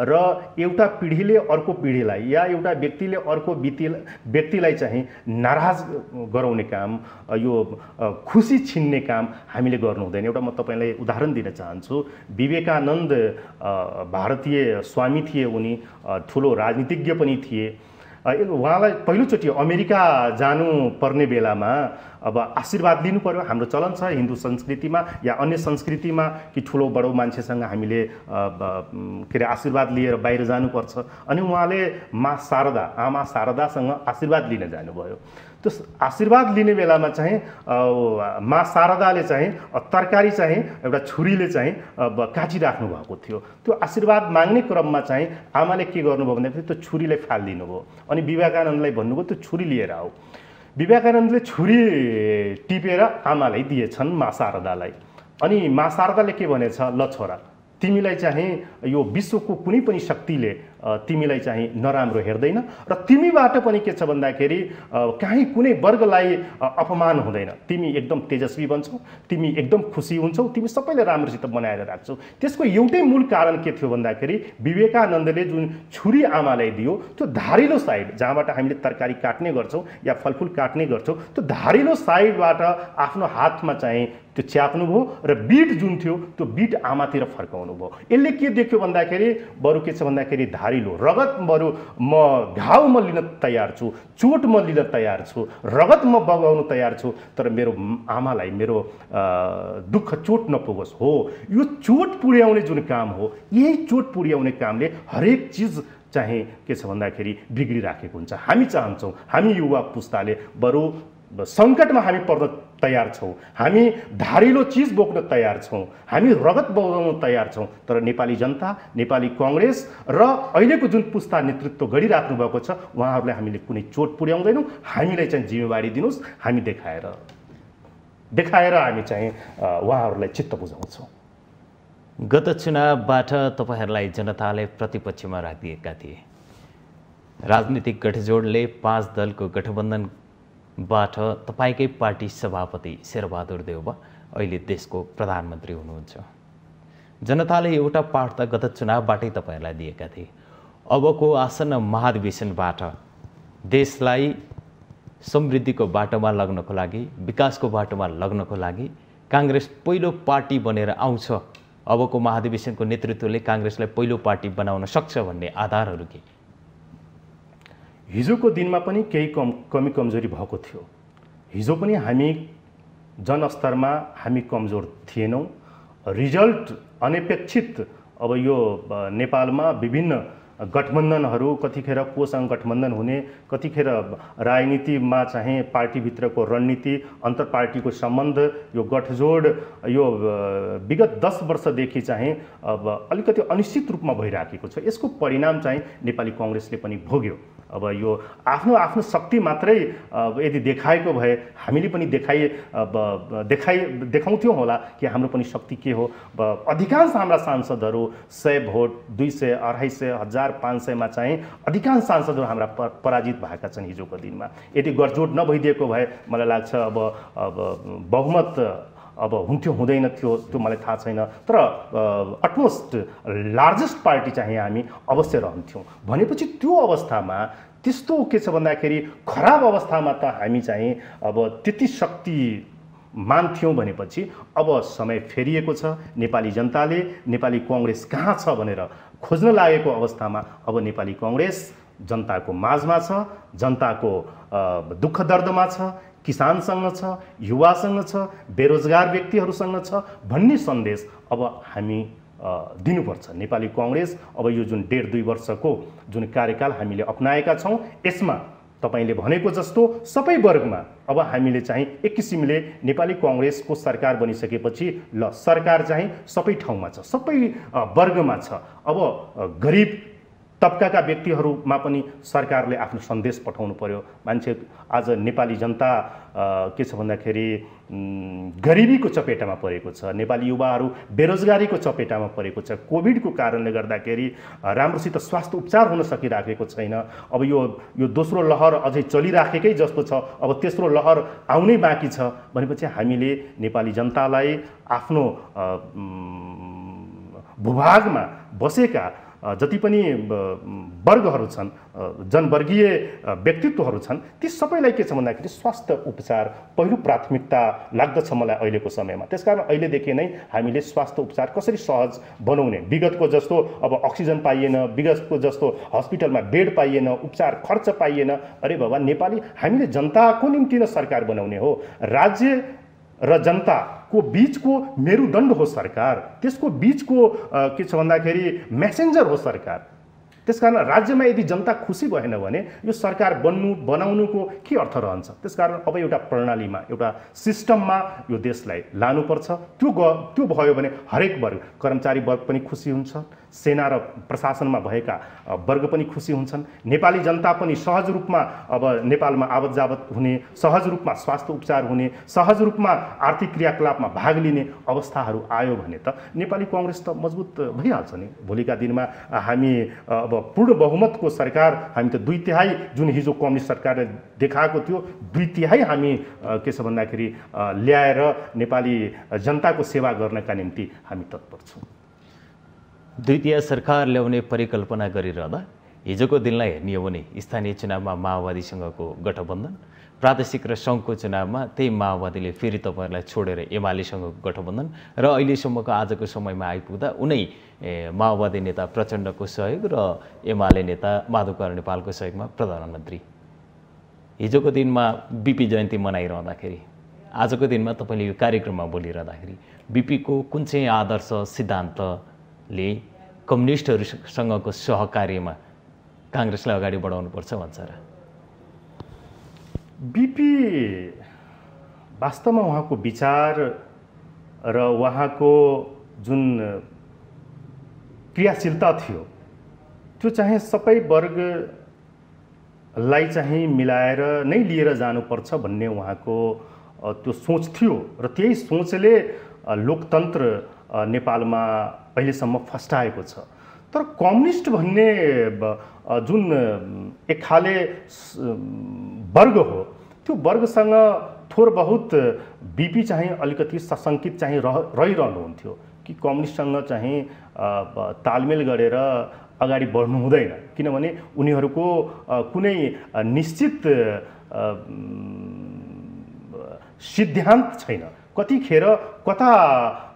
र एउटा पिँढीले अर्को पिँढीलाई या एउटा व्यक्तिले अर्को व्यक्तिलाई चाहिँ नाराज गराउने काम, यो खुसी छिन्ने काम हामीले गर्नु हुँदैन। एउटा म तपाईलाई उदाहरण दिन चाहन्छु। विवेकानन्द भारतीय स्वामी थिए, उनी ठुलो राजनीतिज्ञ पनि थिए। उहाँलाई पहिलोचोटि अमेरिका जानु पर्ने बेलामा अब आशीर्वाद लिनु पर्यो। हाम्रो चलन छ हिन्दू संस्कृतिमा या अन्य संस्कृतिमा कि ठुलो बडो मान्छेसँग हामीले के अरे आशीर्वाद लिएर बाहिर जानुपर्छ। अनि उहाँले आमा शारदासँग आशीर्वाद लिन जानुभयो। त्यो आशीर्वाद लिने बेलामा चाहिँ माँ शारदाले चाहिँ तरकारी चाहिँ एउटा छुरीले चाहिँ काटिराख्नु भएको थियो। त्यो आशीर्वाद माग्ने क्रममा चाहिँ आमाले के गर्नुभयो भन्दाखेरि त्यो छुरीलाई फालिदिनु भयो। अनि विवेकानन्दलाई भन्नुभयो त्यो छुरी लिएर आऊ। विवेकानन्दले छुरी टिपेर आमालाई दिएछन् माँ शारदालाई। अनि माँ शारदाले के भनेछ, ल छोरा, तिमीलाई चाहिँ यो विश्वको कुनै पनि शक्तिले तिमीलाई चाहिँ नराम्रो हेर्दैन र तिमीबाट पनि के छ भन्दाखेरि कहीँ कुनै वर्गलाई अपमान हुँदैन। तिमी एकदम तेजस्वी बन्छौ, तिमी एकदम खुसी हुन्छौ, तिमी सबैले राम्रोसित बनाएर राख्छौ। त्यसको एउटै मूल कारण के थियो भन्दाखेरि विवेकानन्दले जुन छुरी आमालाई दियो त्यो धारिलो साइड जहाँबाट हामीले तरकारी काट्ने गर्छौँ या फलफुल काट्ने गर्छौँ त्यो धारिलो साइडबाट आफ्नो हातमा चाहिँ त्यो च्याप्नु भयो र बिट जुन थियो त्यो बिट आमातिर फर्काउनु भयो। यसले के देख्यो भन्दाखेरि बरु के छ भन्दाखेरि धारिलो रगत, बरु म घाउ म लिन तयार छु, चोट म लिन तयार छु, रगत म बगाउन तयार छु, तर मेरो आमालाई मेरो दुःख चोट नपुगोस्। हो, यो चोट पुर्याउने जुन काम हो, यही चोट पुर्याउने कामले हरेक चिज चाहिँ के छ भन्दाखेरि बिग्रिराखेको हुन्छ। हामी चाहन्छौँ हामी युवा पुस्ताले बरु सङ्कटमा हामी पर्न तयार छौँ, हामी धारिलो चिज बोक्न तयार छौँ, हामी रगत बगाउन तयार छौँ, तर नेपाली जनता, नेपाली काङ्ग्रेस र अहिलेको जुन पुस्ता नेतृत्व गरिराख्नु भएको छ उहाँहरूलाई हामीले कुनै चोट पुर्याउँदैनौँ। हामीलाई चाहिँ जिम्मेवारी दिनुहोस्, हामी देखाएर हामी चाहिँ उहाँहरूलाई चित्त बुझाउँछौँ। गत चुनावबाट तपाईँहरूलाई जनताले प्रतिपक्षमा राखिदिएका थिए। राजनीतिक गठजोडले 5 दलको गठबन्धनबाट तपाईँकै पार्टी सभापति शेरबहादुर देउवा अहिले देशको प्रधानमन्त्री हुनुहुन्छ। जनताले एउटा पाठ त गत चुनावबाटै तपाईँहरूलाई दिएका थिए। अबको आसन्न महाधिवेशनबाट देशलाई समृद्धिको बाटोमा लग्नको लागि, विकासको बाटोमा लग्नको लागि काङ्ग्रेस पहिलो पार्टी बनेर आउँछ। अबको महाधिवेशनको नेतृत्वले काङ्ग्रेसलाई पहिलो पार्टी बनाउन सक्छ भन्ने आधारहरू के? हिजोको दिनमा पनि केही कमी कमजोरी भएको थियो। हिजो पनि हामी जनस्तरमा हामी कमजोर थिएनौँ। रिजल्ट अनपेक्षित अब यो नेपालमा विभिन्न गठबन्धनहरू कतिखेर कोसँग गठबन्धन हुने, कतिखेर राजनीतिमा चाहिँ पार्टीभित्रको रणनीति, अन्तर पार्टीको सम्बन्ध, यो गठजोड यो विगत 10 वर्षदेखि चाहिँ अब अलिकति अनिश्चित रूपमा भइराखेको छ। यसको परिणाम चाहिँ नेपाली काङ्ग्रेसले पनि भोग्यो। अब यो आफ्नो शक्ति मात्रै यदि देखाएको भए हामीले पनि देखाउँथ्यौँ होला कि हाम्रो पनि शक्ति के हो। अधिकांश हाम्रा सांसदहरू 100 भोट, 200, 250, 1000, 500 मा चाहिँ अधिकांश सांसदहरू हाम्रा पराजित भएका छन् हिजोको दिनमा। यदि गठजोड नभइदिएको भए मलाई लाग्छ अब बहुमत अब हुन्थ्यो हुँदैन थियो त्यो मलाई थाहा छैन, तर अटमोस्ट लार्जेस्ट पार्टी चाहिँ हामी अवश्य रहन्थ्यौँ। भनेपछि त्यो अवस्थामा त्यस्तो के छ भन्दाखेरि खराब अवस्थामा त हामी चाहिँ अब त्यति शक्ति मान्थ्यौँ भनेपछि अब समय फेरिएको छ। नेपाली जनताले नेपाली काङ्ग्रेस कहाँ छ भनेर खोज्न लागेको अवस्थामा अब नेपाली काङ्ग्रेस जनताको माझमा छ, जनताको दुःख दर्दमा छ, किसानसँग छ, युवासँग छ, बेरोजगार व्यक्तिहरूसँग छ भन्ने सन्देश अब हामी दिनुपर्छ। नेपाली काङ्ग्रेस अब यो जुन 1.5-2 वर्षको जुन कार्यकाल हामीले अपनाएका छौँ यसमा तपाईले भनेको जस्तो सबै वर्गमा अब हामीले चाहिँ एक किसिमले नेपाली काङ्ग्रेसको सरकार बनिसकेपछि ल सरकार चाहिँ सबै ठाउँमा छ, सबै वर्गमा छ। अब गरिब तबकाका व्यक्तिहरूमा पनि सरकारले आफ्नो सन्देश पठाउनु पर्यो। मान्छे आज नेपाली जनता के छ भन्दाखेरि गरिबीको चपेटामा परेको छ, नेपाली युवाहरू बेरोजगारीको चपेटामा परेको छ, कोभिडको कारणले गर्दाखेरि राम्रोसित स्वास्थ्य उपचार हुन सकिराखेको छैन। अब यो दोस्रो लहर अझै चलिराखेकै जस्तो छ, अब तेस्रो लहर आउनै बाँकी छ भनेपछि हामीले नेपाली जनतालाई आफ्नो भूभागमा बसेका जति पनि वर्गहरू छन्, जनवर्गीय व्यक्तित्वहरू छन्, ती सबैलाई के छ भन्दाखेरि स्वास्थ्य उपचार पहिलो प्राथमिकता लाग्दछ मलाई अहिलेको समयमा। त्यसकारण अहिलेदेखि नै हामीले स्वास्थ्य उपचार कसरी सहज बनाउने, विगतको जस्तो अब अक्सिजन पाइएन, विगतको जस्तो हस्पिटलमा बेड पाइएन, उपचार खर्च पाइएन, अरे बाबा नेपाली हामीले जनताको निम्ति न सरकार बनाउने हो, राज्य र जनताको बीचको मेरुदण्ड हो सरकार, त्यसको बीचको के छ भन्दाखेरि मेसेन्जर हो सरकार। त्यसकारण राज्यमा यदि जनता खुसी भएन भने यो सरकार बनाउनुको के अर्थ रहन्छ? त्यसकारण अब एउटा प्रणालीमा, एउटा सिस्टममा यो देशलाई लानुपर्छ। त्यो भयो भने हरेक वर्ग, कर्मचारी वर्ग पनि खुसी हुन्छ, सेना र प्रशासनमा भएका वर्ग पनि खुसी हुन्छन्, नेपाली जनता पनि सहज रूपमा अब नेपालमा आवत जावत हुने, सहज रूपमा स्वास्थ्य उपचार हुने, सहज रूपमा आर्थिक क्रियाकलापमा भाग लिने अवस्थाहरू आयो भने त नेपाली कांग्रेस त मजबुत भइहाल्छ नि। भोलिका दिनमा हामी अब पूर्ण बहुमतको सरकार, हामी त 2/3 जुन हिजो कम्युनिस्ट सरकारले देखाएको थियो 2/3 हामी के छ भन्दाखेरि ल्याएर नेपाली जनताको सेवा गर्नका निम्ति हामी तत्पर छौँ। 2/3 सरकार ल्याउने परिकल्पना गरिरहँदा हिजोको दिनलाई हेर्ने हो भने स्थानीय चुनावमा माओवादीसँगको गठबन्धन, प्रादेशिक र सङ्घको चुनावमा त्यही माओवादीले फेरि तपाईँहरूलाई छोडेर एमालेसँगको गठबन्धन र अहिलेसम्मको आजको समयमा आइपुग्दा उनै माओवादी नेता प्रचण्डको सहयोग र एमाले नेता माधवकुमार नेपालको सहयोगमा प्रधानमन्त्री। हिजोको दिनमा बिपी जयन्ती मनाइरहँदाखेरि, आजको दिनमा तपाईँले यो कार्यक्रममा बोलिरहँदाखेरि बिपीको कुन चाहिँ आदर्श सिद्धान्तले कम्युनिस्टहरूसँगको सहकार्यमा काङ्ग्रेसलाई अगाडि बढाउनुपर्छ भन्छ र? बिपी वास्तवमा उहाँको विचार र उहाँको जुन क्रियाशीलता थियो त्यो चाहिँ सबै वर्गलाई चाहिँ मिलाएर नै लिएर जानुपर्छ भन्ने उहाँको त्यो सोच थियो र त्यही सोचले लोकतन्त्र नेपालमा अहिलेसम्म फस्टाएको छ। तर कम्युनिस्ट भन्ने जुन एक खाले वर्ग हो त्यो वर्गसँग थोर बहुत बिपी चाहिँ अलिकति सशङ्कित चाहिँ रहिरहनुहुन्थ्यो कि कम्युनिस्टसँग चाहिँ तालमेल गरेर अगाडि बढ्नु हुँदैन, किनभने उनीहरूको कुनै निश्चित सिद्धान्त छैन। कतिखेर कता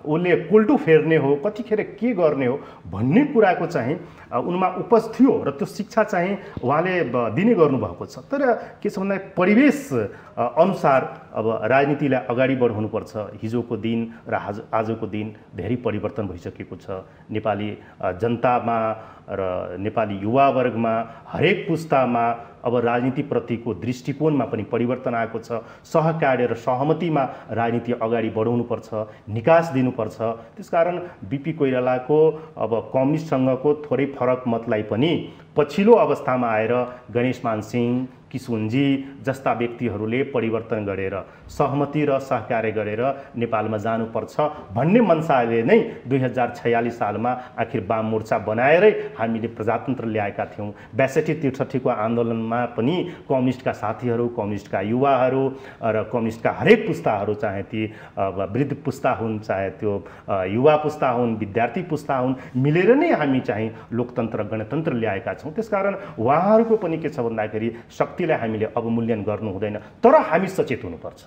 उसले कोल्टो फेर्ने हो, कतिखेर के गर्ने हो भन्ने कुराको चाहिँ उनमा उपज थियो र त्यो शिक्षा चाहिँ उहाँले दिने गर्नुभएको छ। तर के छ भन्दा परिवेश अनुसार अब राजनीतिलाई अगाडि बढाउनुपर्छ। हिजोको दिन र आजको दिन धेरै परिवर्तन भइसकेको छ। नेपाली जनतामा र नेपाली युवा वर्गमा हरेक पुस्तामा अब राजनीतिप्रतिको दृष्टिकोणमा पनि परिवर्तन आएको छ। सहकार्य र सहमतिमा राजनीति अगाडि बढाउनुपर्छ, निकास दिनुपर्छ। त्यसकारण बिपी कोइरालाको अब कम्युनिस्टसँगको थोरै फरक मतलाई पनि पछिल्लो अवस्थामा आएर गणेशमान सिंह, किशुनजी जस्ता व्यक्तिहरूले परिवर्तन गरेर सहमति र सहकार्य गरेर नेपालमा जानुपर्छ भन्ने मनसाले नै 2046 सालमा आखिर वाम मोर्चा बनाएरै हामीले प्रजातन्त्र ल्याएका थियौँ। 62-63 आन्दोलनमा पनि कम्युनिस्टका साथीहरू, कम्युनिस्टका युवाहरू र कम्युनिस्टका हरेक पुस्ताहरू, चाहे ती वृद्ध पुस्ता हुन्, चाहे त्यो युवा पुस्ता हुन्, विद्यार्थी पुस्ता हुन्, मिलेर नै हामी चाहिँ लोकतन्त्र गणतन्त्र ल्याएका छौँ। त्यसकारण उहाँहरूको पनि के छ भन्दाखेरि शक्तिलाई हामीले अवमूल्यन गर्नु हुँदैन, तर हामी सचेत हुनुपर्छ।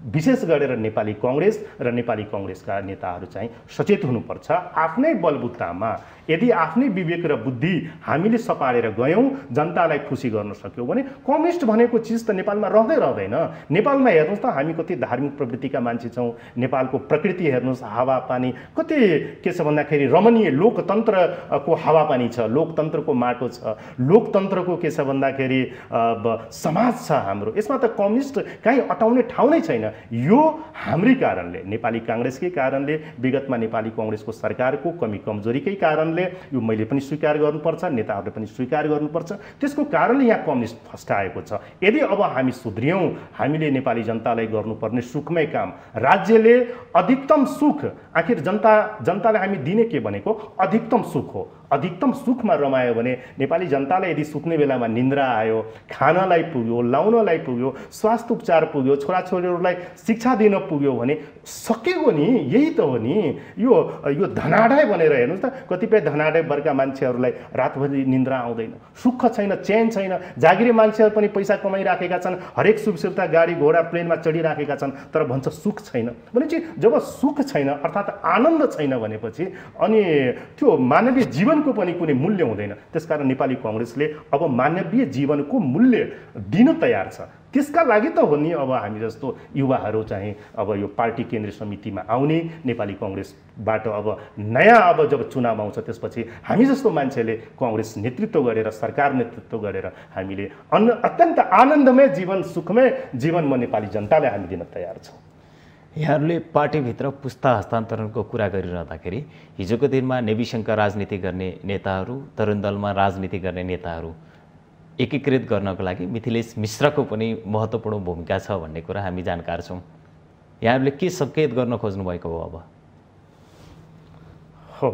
विशेष गरेर नेपाली कांग्रेस र नेपाली कांग्रेसका नेताहरू चाहिँ सचेत हुनुपर्छ। आफ्नै बलबुतामा यदि आफ्नै विवेक र बुद्धि हामीले सपारेर गयौँ, जनतालाई खुसी गर्न सक्यौँ भने कम्युनिस्ट भनेको चिज त नेपालमा रहँदैन। नेपालमा हेर्नुहोस् त हामी कति धार्मिक प्रवृत्तिका मान्छे छौँ। नेपालको प्रकृति हेर्नुहोस्, हावापानी कति के छ भन्दाखेरि रमणीय लोकतन्त्रको हावापानी छ, लोकतन्त्रको माटो छ, लोकतन्त्रको के छ भन्दाखेरि समाज छ हाम्रो। यसमा त कम्युनिस्ट कहीँ अटाउने ठाउँ नै छैन। यो हाम्रै कारणले, नेपाली काङ्ग्रेसकै कारणले, विगतमा नेपाली काङ्ग्रेसको सरकारको कमी कमजोरीकै कारणले, यो मैले पनि स्वीकार गर्नुपर्छ, नेताहरूले पनि स्वीकार गर्नुपर्छ, त्यसको कारणले यहाँ कम्युनिस्ट फस्टाएको छ। यदि अब हामी सुध्रियौँ, हामीले नेपाली जनतालाई गर्नुपर्ने सुखमय काम, राज्यले अधिकतम सुख, आखिर जनतालाई हामी दिने के भनेको अधिकतम सुख हो। अधिकतम सुखमा रमायो भने नेपाली जनतालाई यदि सुत्ने बेलामा निन्द्रा आयो, खानलाई पुग्यो, लाउनलाई पुग्यो, स्वास्थ्य उपचार पुग्यो, छोराछोरीहरूलाई शिक्षा दिन पुग्यो भने सकेको नि, यही त हो नि। यो धनाढ्याइ भनेर हेर्नुहोस् त, कतिपय धनाढ्याइ वर्गका मान्छेहरूलाई रातभरि निन्द्रा आउँदैन, सुख छैन, चैन छैन। जागिरे मान्छेहरू पनि पैसा कमाइराखेका छन्, हरेक सुख सुविधा, गाडी घोडा प्लेनमा चढिराखेका छन्, तर भन्छ सुख छैन। भनेपछि जब सुख छैन अर्थात् आनन्द छैन भनेपछि अनि त्यो मानवीय जीवनको पनि कुनै मूल्य हुँदैन। त्यसकारण नेपाली काङ्ग्रेसले अब मानवीय जीवनको मूल्य दिन तयार छ। त्यसका लागि त हो नि अब हामी जस्तो युवाहरू चाहिँ अब यो पार्टी केन्द्रीय समितिमा आउने, नेपाली काङ्ग्रेसबाट अब नयाँ अब जब चुनाव आउँछ त्यसपछि हामी जस्तो मान्छेले काङ्ग्रेस नेतृत्व गरेर, सरकार नेतृत्व गरेर हामीले अत्यन्त आनन्दमय जीवन, सुखमय जीवन म नेपाली जनतालाई हामी दिन तयार छौँ। यहाँहरूले पार्टीभित्र पुस्ता हस्तान्तरणको कुरा गरिरहँदाखेरि हिजोको दिनमा नेविसङ्घका राजनीति गर्ने नेताहरू, तरुण दलमा राजनीति गर्ने नेताहरू एकीकृत गर्नको लागि मिथिलेश मिश्रको पनि महत्त्वपूर्ण भूमिका छ भन्ने कुरा हामी जानकार छौँ। यहाँहरूले के सङ्केत गर्न खोज्नुभएको हो? अब हो,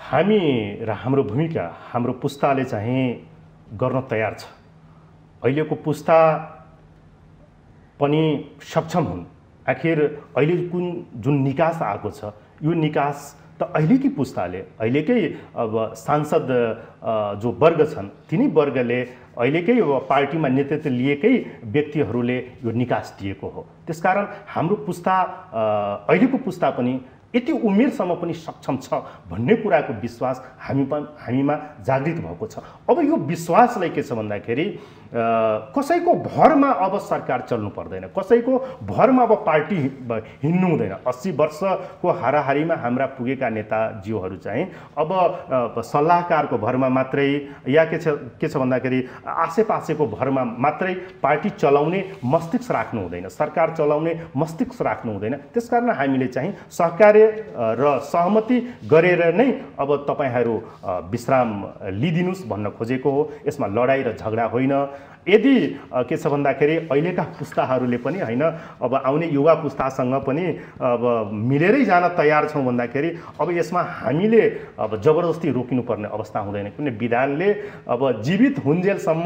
हामी र हाम्रो भूमिका हाम्रो पुस्ताले चाहिँ गर्न तयार छ। अहिलेको पुस्ता पनि सक्षम हुन्। आखिर अहिले जुन निकास आएको छ, यो निकास त अहिलेकै पुस्ताले, अहिलेकै अब सांसद जो वर्ग छन् तिनी वर्गले, अहिलेकै पार्टीमा नेतृत्व लिएकै व्यक्तिहरूले यो निकास दिएको हो। त्यसकारण हाम्रो पुस्ता, अहिलेको पुस्ता पनि यति उमेरसम्म पनि सक्षम छ भन्ने कुराको विश्वास हामीमा जागृत भएको छ। अब यो विश्वासलाई के छ भन्दाखेरि कसैको भरमा अब सरकार चल्नु पर्दैन, कसैको भरमा अब पार्टी हिँड्नु हुँदैन। 80 वर्षको हाराहारीमा हाम्रा पुगेका नेताज्यूहरू चाहिँ अब सल्लाहकारको भरमा मात्रै या के छ भन्दाखेरि आसेपासेको भरमा मात्रै पार्टी चलाउने मस्तिष्क राख्नु हुँदैन, सरकार चलाउने मस्तिष्क राख्नु हुँदैन। त्यसकारण हामीले चाहिँ सहकार्य र सहमति गरेर नै अब तपाईहरू विश्राम लिदिनुस् भन्न खोजेको हो। यसमा लडाई र झगडा होइन। यदि के छ भन्दाखेरि अहिलेका पुस्ताहरूले पनि होइन, अब आउने युवा पुस्तासँग पनि अब मिलेरै जान तयार छौँ भन्दाखेरि अब यसमा हामीले अब जबरजस्ती रोकिनुपर्ने अवस्था हुँदैन। किनभने विधानले अब जीवित हुन्जेलसम्म,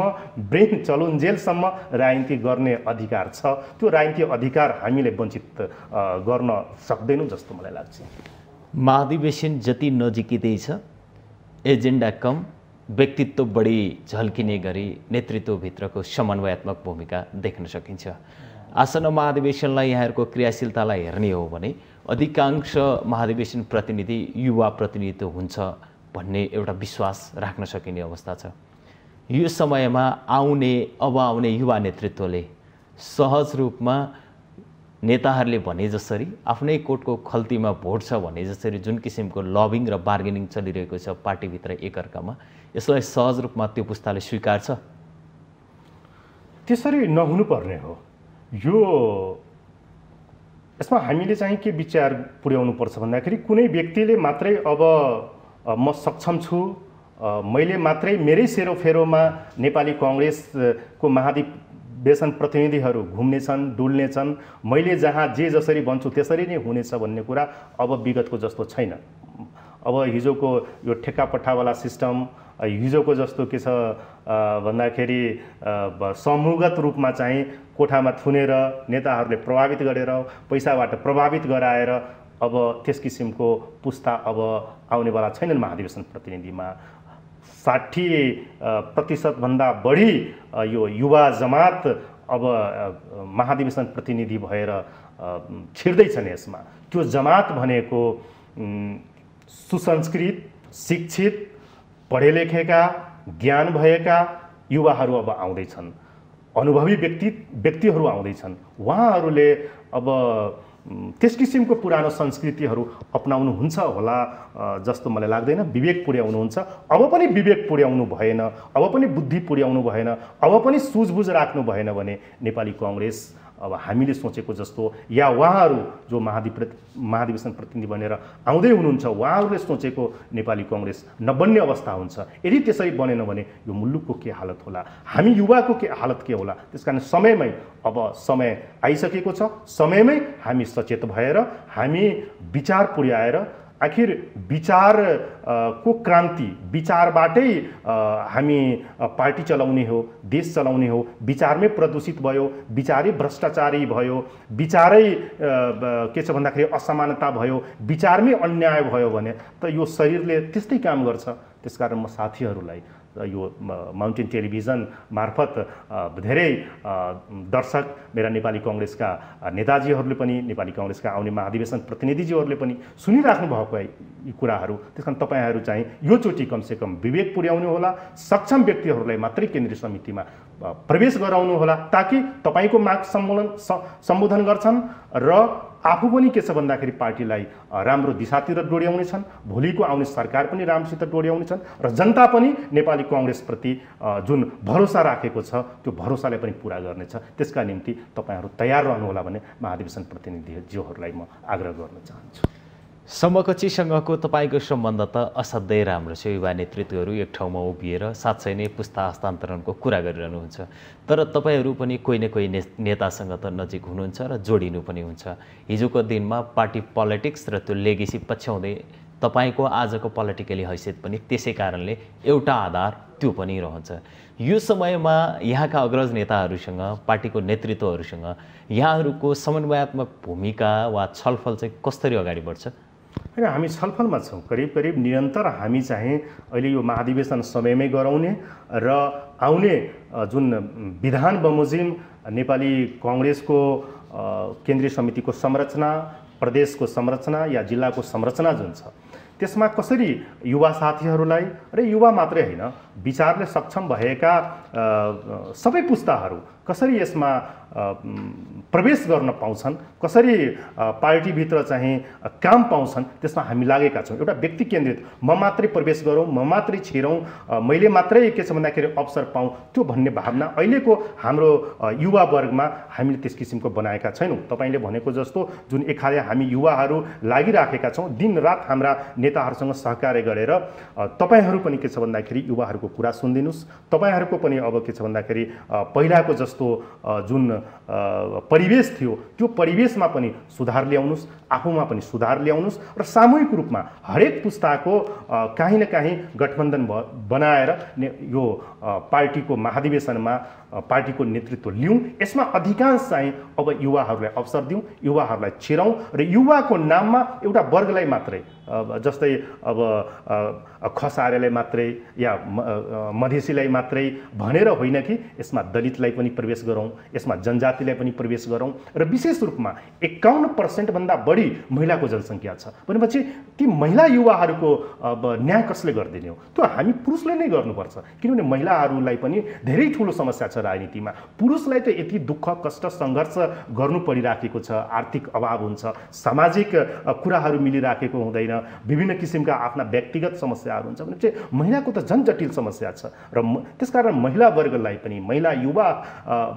ब्रेन चलुन्जेलसम्म राजनीति गर्ने अधिकार छ। त्यो राजनीति अधिकार हामीले वञ्चित गर्न सक्दैनौँ जस्तो मलाई लाग्छ। महाधिवेशन जति नजिकिँदैछ, एजेन्डा कम, व्यक्तित्व बढी झल्किने गरी नेतृत्वभित्रको समन्वयात्मक भूमिका देख्न सकिन्छ। आसन्न महाधिवेशनलाई यहाँहरूको क्रियाशीलतालाई हेर्ने हो भने अधिकांश महाधिवेशन प्रतिनिधि युवा प्रतिनिधित्व हुन्छ भन्ने एउटा विश्वास राख्न सकिने अवस्था छ। यो समयमा अब आउने युवा नेतृत्वले सहज रूपमा नेताहरूले भने जसरी आफ्नै कोटको खल्तीमा भोट छ भने जसरी जुन किसिमको लबिङ र बार्गेनिङ चलिरहेको छ पार्टीभित्र एकअर्कामा, यसलाई सहज रूपमा त्यो पुस्ताले स्वीकार छ? त्यसरी नहुनुपर्ने हो। यसमा हामीले चाहिँ के विचार पुर्याउनु पर्छ भन्दाखेरि कुनै व्यक्तिले मात्रै अब म सक्षम छु, मैले मात्रै मेरै सेरोफेरोमा नेपाली काङ्ग्रेसको महाधिवेशन प्रतिनिधिहरू घुम्नेछन्, डुल्नेछन्, मैले जहाँ जे जसरी भन्छु त्यसरी नै हुनेछ भन्ने कुरा अब विगतको जस्तो छैन। अब हिजोको यो ठेक्कापट्टावाला सिस्टम, हिजोको जस्तो के छ भन्दाखेरि समूहगत रूपमा चाहिँ कोठामा थुनेर नेताहरूले प्रभावित गरेर, पैसाबाट प्रभावित गराएर अब त्यस किसिमको पुस्ता अब आउनेवाला छैनन् महाधिवेशन प्रतिनिधिमा। 60% भन्दा बढी यो युवा जमात अब महाधिवेशन प्रतिनिधि भएर छिर्दैछन् यसमा। त्यो जमात भनेको सुसंस्कृत, शिक्षित, पढे लेखेका, ज्ञान भएका युवाहरू अब आउँदैछन्, अनुभवी व्यक्तिहरू आउँदैछन्। उहाँहरूले अब त्यस किसिमको पुरानो संस्कृतिहरू अपनाउनुहुन्छ होला जस्तो मलाई लाग्दैन। विवेक पुर्याउनुहुन्छ। अब पनि विवेक पुर्याउनु भएन, अब पनि बुद्धि पुर्याउनु भएन, अब पनि सुझबुझ राख्नु भएन भने नेपाली काङ्ग्रेस अब हामीले सोचेको जस्तो या उहाँहरू जो महाधिवेशन प्रतिनिधि बनेर आउँदै हुनुहुन्छ उहाँहरूले सोचेको नेपाली कांग्रेस नबन्ने अवस्था हुन्छ। यदि त्यसै बनेन भने यो मुलुकको के हालत होला, हामी युवाको के हालत के होला। त्यसकारण समयमै अब समय आइसकेको छ, समयमै हामी सचेत भएर हामी विचार पुर्याएर आखिर विचार को क्रान्ति विचारबाटै हामी पार्टी चलाउने हो, देश चलाउने हो। विचारमै प्रदूषित भयो, विचारै भ्रष्टाचारी भयो, विचारै के छ भन्दाखेरि असमानता भयो, विचारमै अन्याय भयो भने त यो शरीरले त्यस्तै काम गर्छ। त्यसकारण म साथीहरूलाई यो माउन्टेन टेलिभिजन मार्फत धेरै दर्शक मेरा नेपाली कांग्रेसका नेताजीहरूले पनि नेपाली कांग्रेसका आउने महाधिवेशन प्रतिनिधिज्यूहरूले पनि सुनिराख्नु भएको यी कुराहरू। त्यसकारण तपाईहरू चाहिँ यो चोटि कमसेकम विवेक पुर्याउनु होला, सक्षम व्यक्तिहरूलाई मात्रै केन्द्रीय समितिमा प्रवेश गराउनु होला, ताकि तपाईको माग सम्बोधन गर्छन् र आफू पनि के छ भन्दाखेरि पार्टीलाई राम्रो दिशातिर डोर्याउनेछन्, भोलिको आउने सरकार पनि राम्रोसित डोर्याउनेछन् र जनता पनि नेपाली कांग्रेसप्रति जुन भरोसा राखेको छ त्यो भरोसालाई पनि पूरा गर्नेछ। त्यसका निम्ति तपाईहरू तयार रहनुहोला भन्ने महाधिवेशन प्रतिनिधिज्यूहरूलाई म आग्रह गर्न चाहन्छु। समकक्षीसँगको तपाईँको सम्बन्ध त असाध्यै राम्रो छ। युवा नेतृत्वहरू एक ठाउँमा उभिएर साँच्चै नै पुस्ता हस्तान्तरणको कुरा गरिरहनुहुन्छ। तर तपाईँहरू पनि कोही न कोही नेतासँग त नजिक हुनुहुन्छ र जोडिनु पनि हुन्छ। हिजोको दिनमा पार्टी पोलिटिक्स र त्यो लेगेसी पछ्याउँदै तपाईँको आजको पोलिटिकली हैसियत पनि त्यसै कारणले एउटा आधार त्यो पनि रहन्छ। यो समयमा यहाँका अग्रज नेताहरूसँग, पार्टीको नेतृत्वहरूसँग यहाँहरूको समन्वयात्मक भूमिका वा छलफल चाहिँ कसरी अगाडि बढ्छ? होइन, हामी छलफलमा छौँ। करिब निरन्तर हामी चाहिँ अहिले यो महाधिवेशन समयमै गराउने र आउने जुन विधान बमोजिम नेपाली कांग्रेसको केन्द्रीय समितिको संरचना, प्रदेशको संरचना या जिल्लाको संरचना जुन छ त्यसमा कसरी युवा साथीहरूलाई र युवा मात्रै होइन विचारले सक्षम भएका सबै पुस्ताहरू कसरी यसमा प्रवेश गर्न पाउँछन्, कसरी पार्टीभित्र चाहिँ काम पाउँछन्, त्यसमा हामी लागेका छौँ। एउटा व्यक्ति केन्द्रित म मात्रै प्रवेश गरौँ, म मात्रै छिरौँ, मैले मात्रै के छ भन्दाखेरि अवसर पाऊँ, त्यो भन्ने भावना अहिलेको हाम्रो युवा वर्गमा हामीले त्यस किसिमको बनाएका छैनौँ। तपाईँले भनेको जस्तो जुन एक खाले हामी युवाहरू लागिराखेका छौँ, दिनरात हाम्रा नेताहरूसँग सहकार्य गरेर तपाईँहरू पनि के छ भन्दाखेरि युवाहरूको कुरा सुनिदिनुहोस्। तपाईँहरूको पनि अब के छ भन्दाखेरि पहिलाको जस्तो जुन परिवेश थियो त्यो परिवेशमा पनि सुधार ल्याउनुहोस्, आफूमा पनि सुधार ल्याउनुहोस् र सामूहिक रूपमा हरेक पुस्ताको काहीँ न काहीँ गठबन्धन बनाएर यो पार्टीको महाधिवेशनमा पार्टीको नेतृत्व लिउँ। यसमा अधिकांश चाहिँ अब युवाहरूलाई अवसर दिउँ, युवाहरूलाई छिरौँ र युवाको नाममा एउटा वर्गलाई मात्रै जस्तै अब खसारेलाई मात्रै या मधेसीलाई मात्रै भनेर होइन कि यसमा दलितलाई पनि प्रवेश गरौँ, यसमा जनजातिलाई पनि प्रवेश गरौँ र विशेष रूपमा 51% भन्दा बढी महिलाको जनसङ्ख्या छ भनेपछि ती महिला युवाहरूको अब न्याय कसले गरिदिने हो? त्यो हामी पुरुषले नै गर्नुपर्छ। किनभने महिलाहरूलाई पनि धेरै ठुलो समस्या छ राजनीतिमा। पुरुषलाई त यति दुःख कष्ट सङ्घर्ष गर्नु परिराखेको छ, आर्थिक अभाव हुन्छ, सामाजिक कुराहरू मिलिराखेको हुँदैन, विभिन्न किसिमका आफ्ना व्यक्तिगत समस्याहरू हुन्छ भने चाहिँ महिलाको त झन् जटिल समस्या छ। र त्यसकारण महिला वर्गलाई पनि, महिला युवा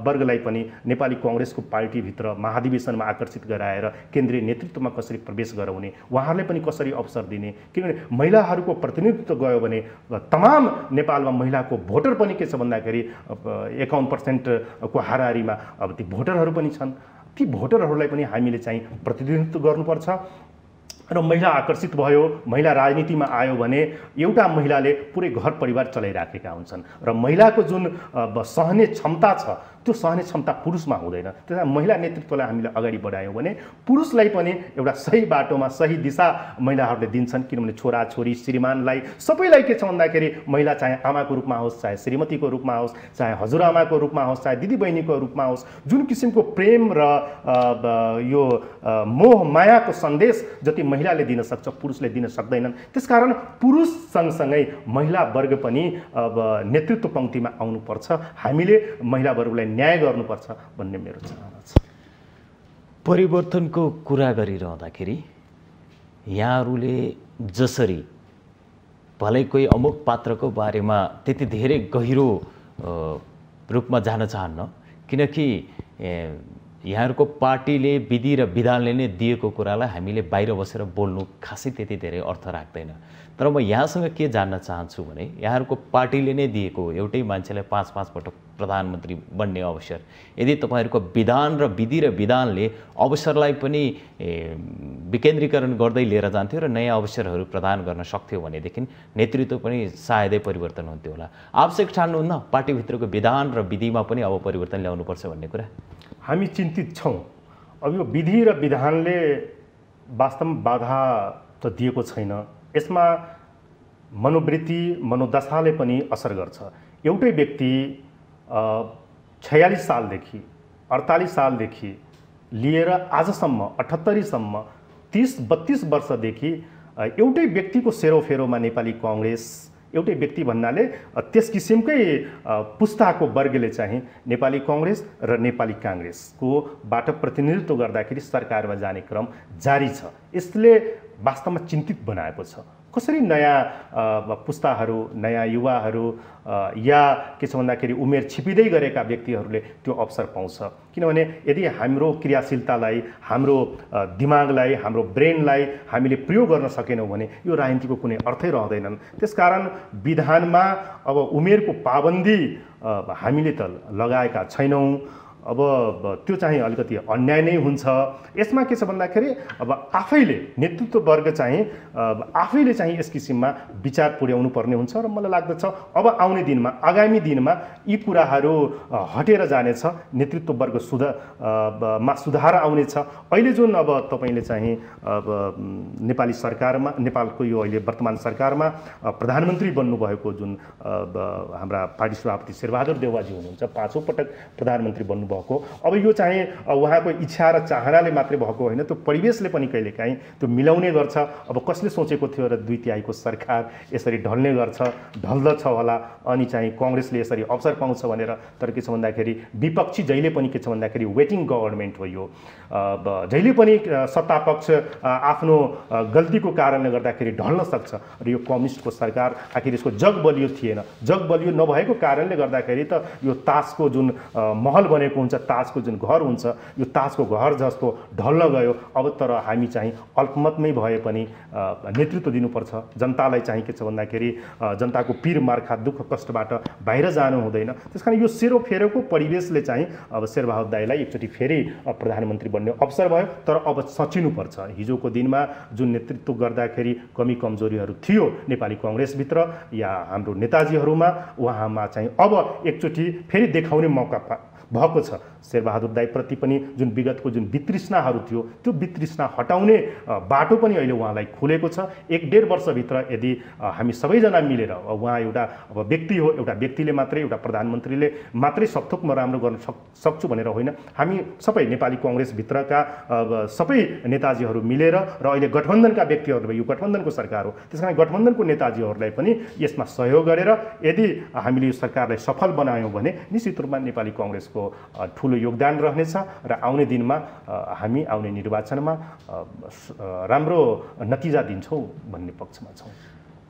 वर्गलाई पनि नेपाली कांग्रेसको पार्टीभित्र महाधिवेशनमा आकर्षित गराएर केन्द्रीय नेतृत्वमा कसरी प्रवेश गराउने, उहाँहरूलाई पनि कसरी अवसर दिने। किनभने महिलाहरूको प्रतिनिधित्व गयो भने तमाम नेपालमा महिलाको भोटर पनि के छ भन्दाखेरि 51% को हाराहारीमा अब ती भोटरहरू पनि छन्। ती भोटरहरूलाई पनि हामीले चाहिँ प्रतिनिधित्व गर्नुपर्छ र महिला आकर्षित भयो, महिला राजनीतिमा आयो भने एउटा महिलाले पुरै घर परिवार चलाइराखेका हुन्छन् र महिलाको जुन सहने क्षमता छ त्यो सहने क्षमता पुरुषमा हुँदैन। त्यसैले महिला नेतृत्वलाई हामीले अगाडि बढायौँ भने पुरुषलाई पनि एउटा सही बाटोमा सही दिशा महिलाहरूले दिन्छन्। किनभने छोराछोरी श्रीमानलाई सबैलाई के छ भन्दाखेरि महिला चाहे आमाको रूपमा होस्, चाहे श्रीमतीको रूपमा होस्, चाहे हजुरआमाको रूपमा होस्, चाहे दिदीबहिनीको रूपमा होस्, जुन किसिमको प्रेम र यो मोह मायाको सन्देश जति महिलाले दिन सक्छ पुरुषले दिन सक्दैनन्। त्यसकारण पुरुष सँगसँगै महिला वर्ग पनि अब नेतृत्व पङ्क्तिमा आउनुपर्छ। हामीले महिला वर्गलाई न्याय गर्नुपर्छ भन्ने मेरो चाहना छ। परिवर्तनको कुरा गरिरहँदाखेरि यहाँहरूले जसरी भलै कोही अमुक पात्रको बारेमा त्यति धेरै गहिरो रूपमा जान चाहन्न, किनकि यहाँहरूको पार्टीले विधि र विधानले नै दिएको कुरालाई हामीले बाहिर बसेर बोल्नु खासै त्यति धेरै अर्थ राख्दैन। तर म यहाँसँग के जान्न चाहन्छु भने यहाँहरूको पार्टीले नै दिएको एउटै मान्छेलाई 5-5 पटक प्रधानमन्त्री बन्ने अवसर, यदि तपाईँहरूको विधान र विधि र विधानले अवसरलाई पनि विकेन्द्रीकरण गर्दै लिएर जान्थ्यो र नयाँ अवसरहरू प्रदान गर्न सक्थ्यो भनेदेखि नेतृत्व पनि सायदै परिवर्तन हुन्थ्यो होला। आवश्यक ठान्नुहुन्न पार्टीभित्रको विधान र विधिमा पनि अब परिवर्तन ल्याउनुपर्छ भन्ने कुरा? हामी चिन्तित छौँ। अब यो विधि र विधानले वास्तवमा बाधा त दिएको छैन, यसमा मनोवृत्ति मनोदशाले पनि असर गर्छ। एउटै व्यक्ति 46 सालदेखि 48 सालदेखि लिएर आजसम्म 78सम्म 30-32 वर्षदेखि एउटै व्यक्तिको सेरोफेरोमा नेपाली कांग्रेस, एउटै व्यक्ति भन्नाले त्यस किसिमकै पुस्ताको वर्गले चाहिँ नेपाली कांग्रेस र नेपाली कांग्रेसको बाट प्रतिनिधित्व गर्दाखेरि सरकारमा जाने क्रम जारी छ। यसले वास्तवमा चिन्तित बनाएको छ। कसरी नयाँ पुस्ताहरू, नयाँ युवाहरू या के छ भन्दाखेरि उमेर छिपिँदै गरेका व्यक्तिहरूले त्यो अवसर पाउँछ? किनभने यदि हाम्रो क्रियाशीलतालाई, हाम्रो दिमागलाई, हाम्रो ब्रेनलाई हामीले प्रयोग गर्न सकेनौँ भने यो राजनीतिको कुनै अर्थै रहँदैनन्। त्यसकारण विधानमा अब उमेरको पाबन्दी हामीले त लगाएका छैनौँ। अब त्यो चाहिँ अलिकति अन्याय नै हुन्छ। यसमा के छ भन्दाखेरि अब आफैले नेतृत्व वर्ग चाहिँ आफैले चाहिँ यस किसिममा विचार पुर्याउनु पर्ने हुन्छ र मलाई लाग्दछ अब आउने दिनमा, आगामी दिनमा यी कुराहरू हटेर जानेछ, नेतृत्व वर्ग सुधार आउनेछ। अहिले जुन अब तपाईँले चाहिँ अब नेपाली सरकारमा, नेपालको यो अहिले वर्तमान सरकारमा प्रधानमन्त्री बन्नुभएको जुन हाम्रा पार्टी सभापति शेरबहादुर देउवाजी हुनुहुन्छ, 5औं पटक प्रधानमन्त्री बन्नुभएको। अब यो चाहिँ उहाँको इच्छा र चाहनाले मात्रै भएको होइन, त्यो परिवेशले पनि कहिलेकाहीँ त्यो मिलाउने गर्छ। अब कसले सोचेको थियो र 2/3 सरकार यसरी ढल्ने गर्छ, ढल्दछ होला, अनि चाहिँ कांग्रेसले यसरी अवसर पाउँछ भनेर। तर के छ भन्दाखेरि विपक्षी जहिले पनि के छ भन्दाखेरि वेटिङ गभर्नमेन्ट हो यो। जहिले पनि सत्तापक्ष आफ्नो गल्तीको कारणले गर्दाखेरि ढल्न सक्छ र यो कम्युनिस्टको सरकार आखिर यसको जग बलियो थिएन। जग बलियो नभएको कारणले गर्दाखेरि त यो तासको जुन महल बनेको हुन्छ, ताजको जुन घर हुन्छ, यो ताजको घर जस्तो ढल्न गयो। अब तर हामी चाहिँ अल्पमतमै भए पनि नेतृत्व दिनुपर्छ। जनतालाई चाहिँ के छ भन्दाखेरि जनताको पीर मार्खा दुःख कष्टबाट बाहिर जानु हुँदैन। त्यसकारण यो सेरोफेरोको परिवेशले चाहिँ अब शेरबहादुर दाइलाई एकचोटि फेरि प्रधानमन्त्री बन्ने अवसर भयो। तर अब सचिनुपर्छ। हिजोको दिनमा जुन नेतृत्व गर्दाखेरि कमी कमजोरीहरू थियो नेपाली कांग्रेसभित्र या हाम्रो नेताजीहरूमा, उहाँमा चाहिँ अब एकचोटि फेरि देखाउने मौका भएको छ। शेरबहादुर दाइप्रति पनि जुन विगतको जुन वितृष्णाहरू थियो, त्यो वितृष्णा हटाउने बाटो पनि अहिले उहाँलाई खुलेको छ। 1-1.5 वर्षभित्र यदि हामी सबैजना मिलेर, उहाँ एउटा अब व्यक्ति हो, एउटा व्यक्तिले मात्रै, एउटा प्रधानमन्त्रीले मात्रै सब थोक म राम्रो गर्न सक्छु भनेर होइन, हामी सबै नेपाली कांग्रेसभित्रका सबै नेताजीहरू मिलेर र अहिले गठबन्धनका व्यक्तिहरू, यो गठबन्धनको सरकार हो, त्यसकारण गठबन्धनको नेताजीहरूलाई पनि यसमा सहयोग गरेर यदि हामीले यो सरकारलाई सफल बनायौँ भने निश्चित रूपमा नेपाली कांग्रेसको ठुलो योगदान रहनेछ र आउने दिनमा हामी आउने निर्वाचनमा राम्रो नतिजा दिन्छौँ भन्ने पक्षमा छौँ।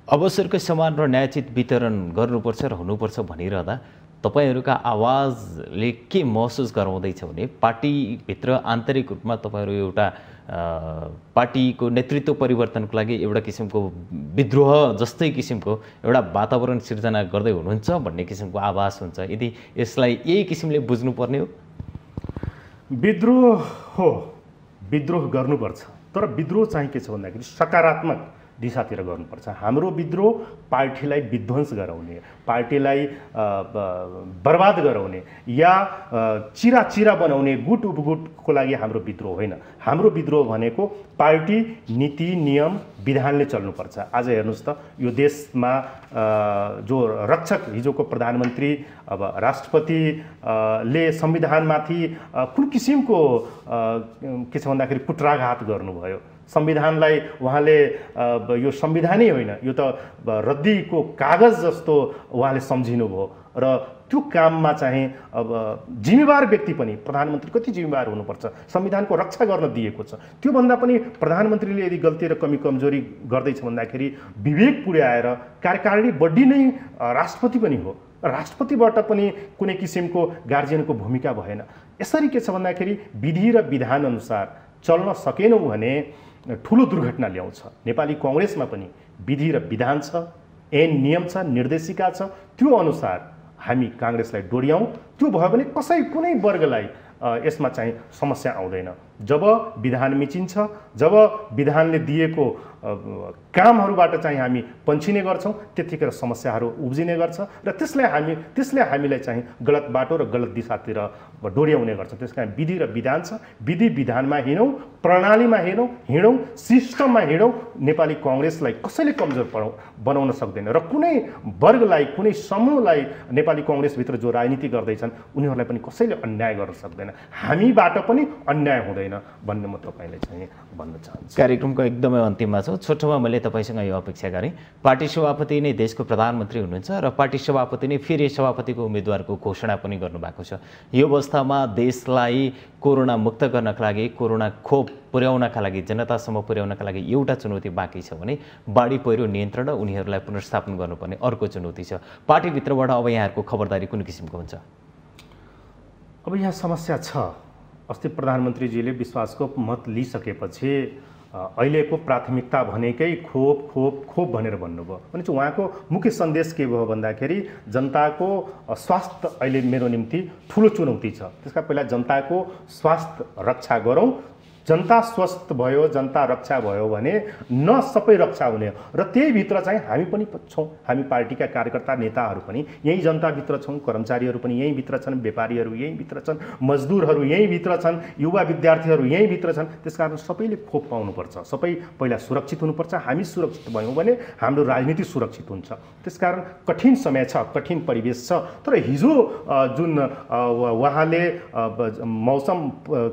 अवसरको समान र न्यायोचित वितरण गर्नुपर्छ र हुनुपर्छ भनिरहँदा तपाईहरुका आवाजले के महसुस गराउँदैछ भने पार्टीभित्र आन्तरिक रूपमा तपाईहरु एउटा पार्टीको नेतृत्व परिवर्तनको लागि एउटा किसिमको विद्रोह जस्तै किसिमको एउटा वातावरण सिर्जना गर्दै हुनुहुन्छ भन्ने किसिमको आभास हुन्छ। यदि यसलाई यही किसिमले बुझ्नुपर्ने हो? विद्रोह गर्नुपर्छ, तर विद्रोह चाहिँ के छ भन्दाखेरि सकारात्मक दिशातिर गर्नुपर्छ। हाम्रो विद्रोह पार्टीलाई विध्वंस गराउने, पार्टीलाई बर्बाद गराउने या चिरा बनाउने, गुट उपगुटको लागि हाम्रो विद्रोह होइन। हाम्रो विद्रोह भनेको पार्टी नीति नियम विधानले चल्नुपर्छ। आज हेर्नुस् त यो देशमा जो रक्षक हिजोको प्रधानमन्त्री अब राष्ट्रपतिले संविधानमाथि कुन किसिमको के छ भन्दाखेरि कुट्राघात गर्नुभयो। संविधानलाई उहाँले यो संविधानै होइन, यो त रद्दीको कागज जस्तो उहाँले सम्झिनुभयो र त्यो काममा चाहिँ अब जिम्मेवार व्यक्ति पनि प्रधानमन्त्री कति जिम्मेवार हुनुपर्छ, संविधानको रक्षा गर्न दिएको छ। त्योभन्दा पनि प्रधानमन्त्रीले यदि गल्ती र कमी कमजोरी गर्दैछ भन्दाखेरि विवेक पुर्याएर कार्यकारिणी बढी नै राष्ट्रपति पनि हो, राष्ट्रपतिबाट पनि कुनै किसिमको गार्जियनको भूमिका भएन। यसरी के छ भन्दाखेरि विधि र विधान अनुसार चल्न सकेनौँ भने ठुलो दुर्घटना ल्याउँछ। नेपाली कांग्रेसमा पनि विधि र विधान छ, ऐन नियम छ, निर्देशिका छ, त्यो अनुसार हामी कांग्रेसलाई डोर्याउँ। त्यो भयो भने कुनै वर्गलाई यसमा चाहिँ समस्या आउँदैन। जब विधान मिचिन्छ, जब विधानले दिएको कामहरूबाट चाहिँ हामी पन्छिने गर्छौँ, त्यतिखेर समस्याहरू उब्जिने गर्छ र त्यसले हामीलाई चाहिँ गलत बाटो र गलत दिशातिर डोर्याउने गर्छ। त्यसकारण विधि र विधान छ, विधि विधानमा हिँडौँ, प्रणालीमा हिँडौँ, सिस्टममा हिँडौँ। नेपाली कांग्रेसलाई कसैले कमजोर बनाउन सक्दैन र कुनै वर्गलाई, कुनै समूहलाई नेपाली कांग्रेसभित्र जो राजनीति गर्दैछन् उनीहरूलाई पनि कसैले अन्याय गर्न सक्दैन। हामीबाट पनि अन्याय हुँदैन भन्ने म तपाईलाई चाहिँ भन्न चाहन्छु। कार्यक्रमको एकदमै अन्तिममा छौँ। छोटोमा मैले तपाईँसँग यो अपेक्षा गरेँ, पार्टी सभापति नै देशको प्रधानमन्त्री हुनुहुन्छ र पार्टी सभापति नै फेरि सभापतिको उम्मेदवारको घोषणा पनि गर्नुभएको छ। यो अवस्थामा देशलाई कोरोना मुक्त गर्नका लागि, कोरोना खोप पुर्याउनका लागि, जनतासम्म पुर्याउनका लागि एउटा चुनौती बाँकी छ भने बाढी पहिरो नियन्त्रण र उनीहरूलाई पुनर्स्थापन गर्नुपर्ने अर्को चुनौती छ। पार्टीभित्रबाट अब यहाँहरूको खबरदारी कुन किसिमको हुन्छ? अब यहाँ समस्या छ। अस्ति प्रधानमन्त्रीजीले विश्वासको मत लिइसकेपछि अहिलेको प्राथमिकता भनेकै खोप खोप खोप भनेर भन्नुभयो। भने चाहिँ उहाँको मुख्य सन्देश के भयो भन्दाखेरि जनताको स्वास्थ्य अहिले मेरो निम्ति ठुलो चुनौती छ, त्यसका पहिला जनताको स्वास्थ्य रक्षा गरौँ। जनता स्वस्थ भयो, जनता रक्षा भयो भने न सबै रक्षा हुने र त्यही भित्र चाहिँ हामी पनि छौँ। हामी पार्टीका कार्यकर्ता नेताहरू पनि यही जनताभित्र छौँ, कर्मचारीहरू पनि यही भित्र छन्, व्यापारीहरू यही भित्र छन्, मजदुरहरू यही भित्र छन्, युवा विद्यार्थीहरू यही भित्र छन्। त्यसकारण सबैले खोप पाउनुपर्छ, सबै पहिला सुरक्षित हुनुपर्छ। हामी सुरक्षित भयौँ भने हाम्रो राजनीति सुरक्षित हुन्छ। त्यसकारण कठिन समय छ, कठिन परिवेश छ। तर हिजो जुन उहाँले मौसम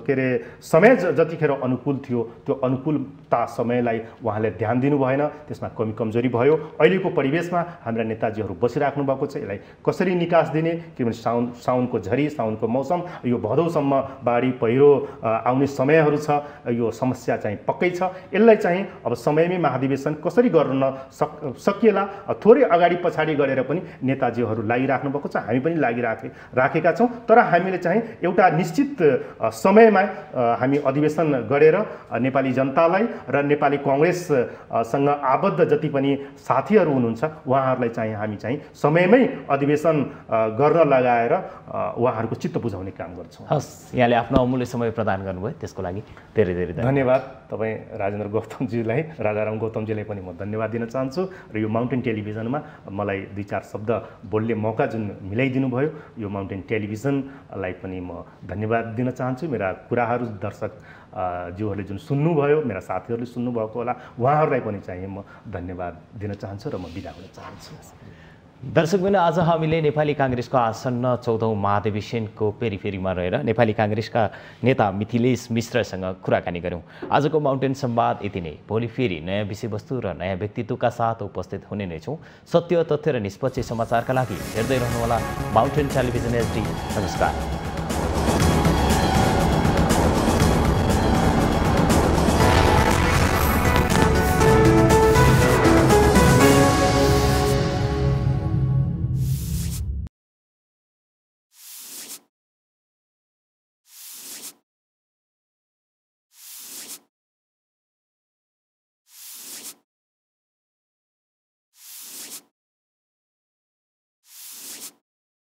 के अरे समय जतिखेर अनुकूल थियो त्यो अनुकूलता समयलाई उहाँले ध्यान दिनु भएन, त्यसमा कमी कमजोरी भयो। अहिलेको परिवेशमा हाम्रा नेताजीहरू बसिराख्नु भएको छ, यसलाई कसरी निकास दिने, किनभने साउनको झरी, साउनको मौसम, यो भदौसम्म बाढी पहिरो आउने समयहरू छ। यो समस्या चाहिँ पक्कै छ। यसलाई चाहिँ अब समयमै महाधिवेशन कसरी गर्न सकिएला, थोरै अगाडि पछाडि गरेर पनि नेताजीहरू लागिराख्नु भएको छ, हामी पनि लागिराखेका छौँ। तर हामीले चाहिँ एउटा निश्चित समयमा हामी अधिवेशन गरेर नेपाली जनतालाई र नेपाली कांग्रेससँग आबद्ध जति पनि साथीहरू हुनुहुन्छ उहाँहरूलाई चाहिँ हामी चाहिँ समयमै अधिवेशन गर्न लगाएर उहाँहरूको चित्त बुझाउने काम गर्छौँ। हस्, यहाँले आफ्नो अमूल्य समय प्रदान गर्नुभयो, त्यसको लागि धेरै धेरै धन्यवाद। तपाईँ राजेन्द्र गौतमजीलाई, राजाराम गौतमजीलाई पनि म धन्यवाद दिन चाहन्छु र यो माउन्टेन टेलिभिजनमा मलाई 2-4 शब्द बोल्ने मौका जुन मिलाइदिनु भयो, यो माउन्टेन टेलिभिजनलाई पनि म धन्यवाद दिन चाहन्छु। मेरा कुराहरू दर्शक ज्यूहरूले जुन सुन्नुभयो, मेरा साथीहरूले सुन्नुभएको होला, उहाँहरूलाई पनि चाहिँ म धन्यवाद दिन चाहन्छु र म बिदा हुन चाहन्छु। दर्शकबिन, आज हामीले नेपाली कांग्रेसको आसन्न 14औं महाधिवेशनको पेरिफेरीमा रहेर नेपाली कांग्रेसका नेता मिथिलेश मिश्रसँग कुराकानी गऱ्यौँ। आजको माउन्टेन संवाद यति नै। भोलि फेरि नयाँ विषयवस्तु र नयाँ व्यक्तित्वका साथ उपस्थित हुने नै छौँ। सत्य, तथ्य र निष्पक्ष समाचारका लागि हेर्दै रहनुहोला माउन्टेन टेलिभिजन HD। नमस्कार।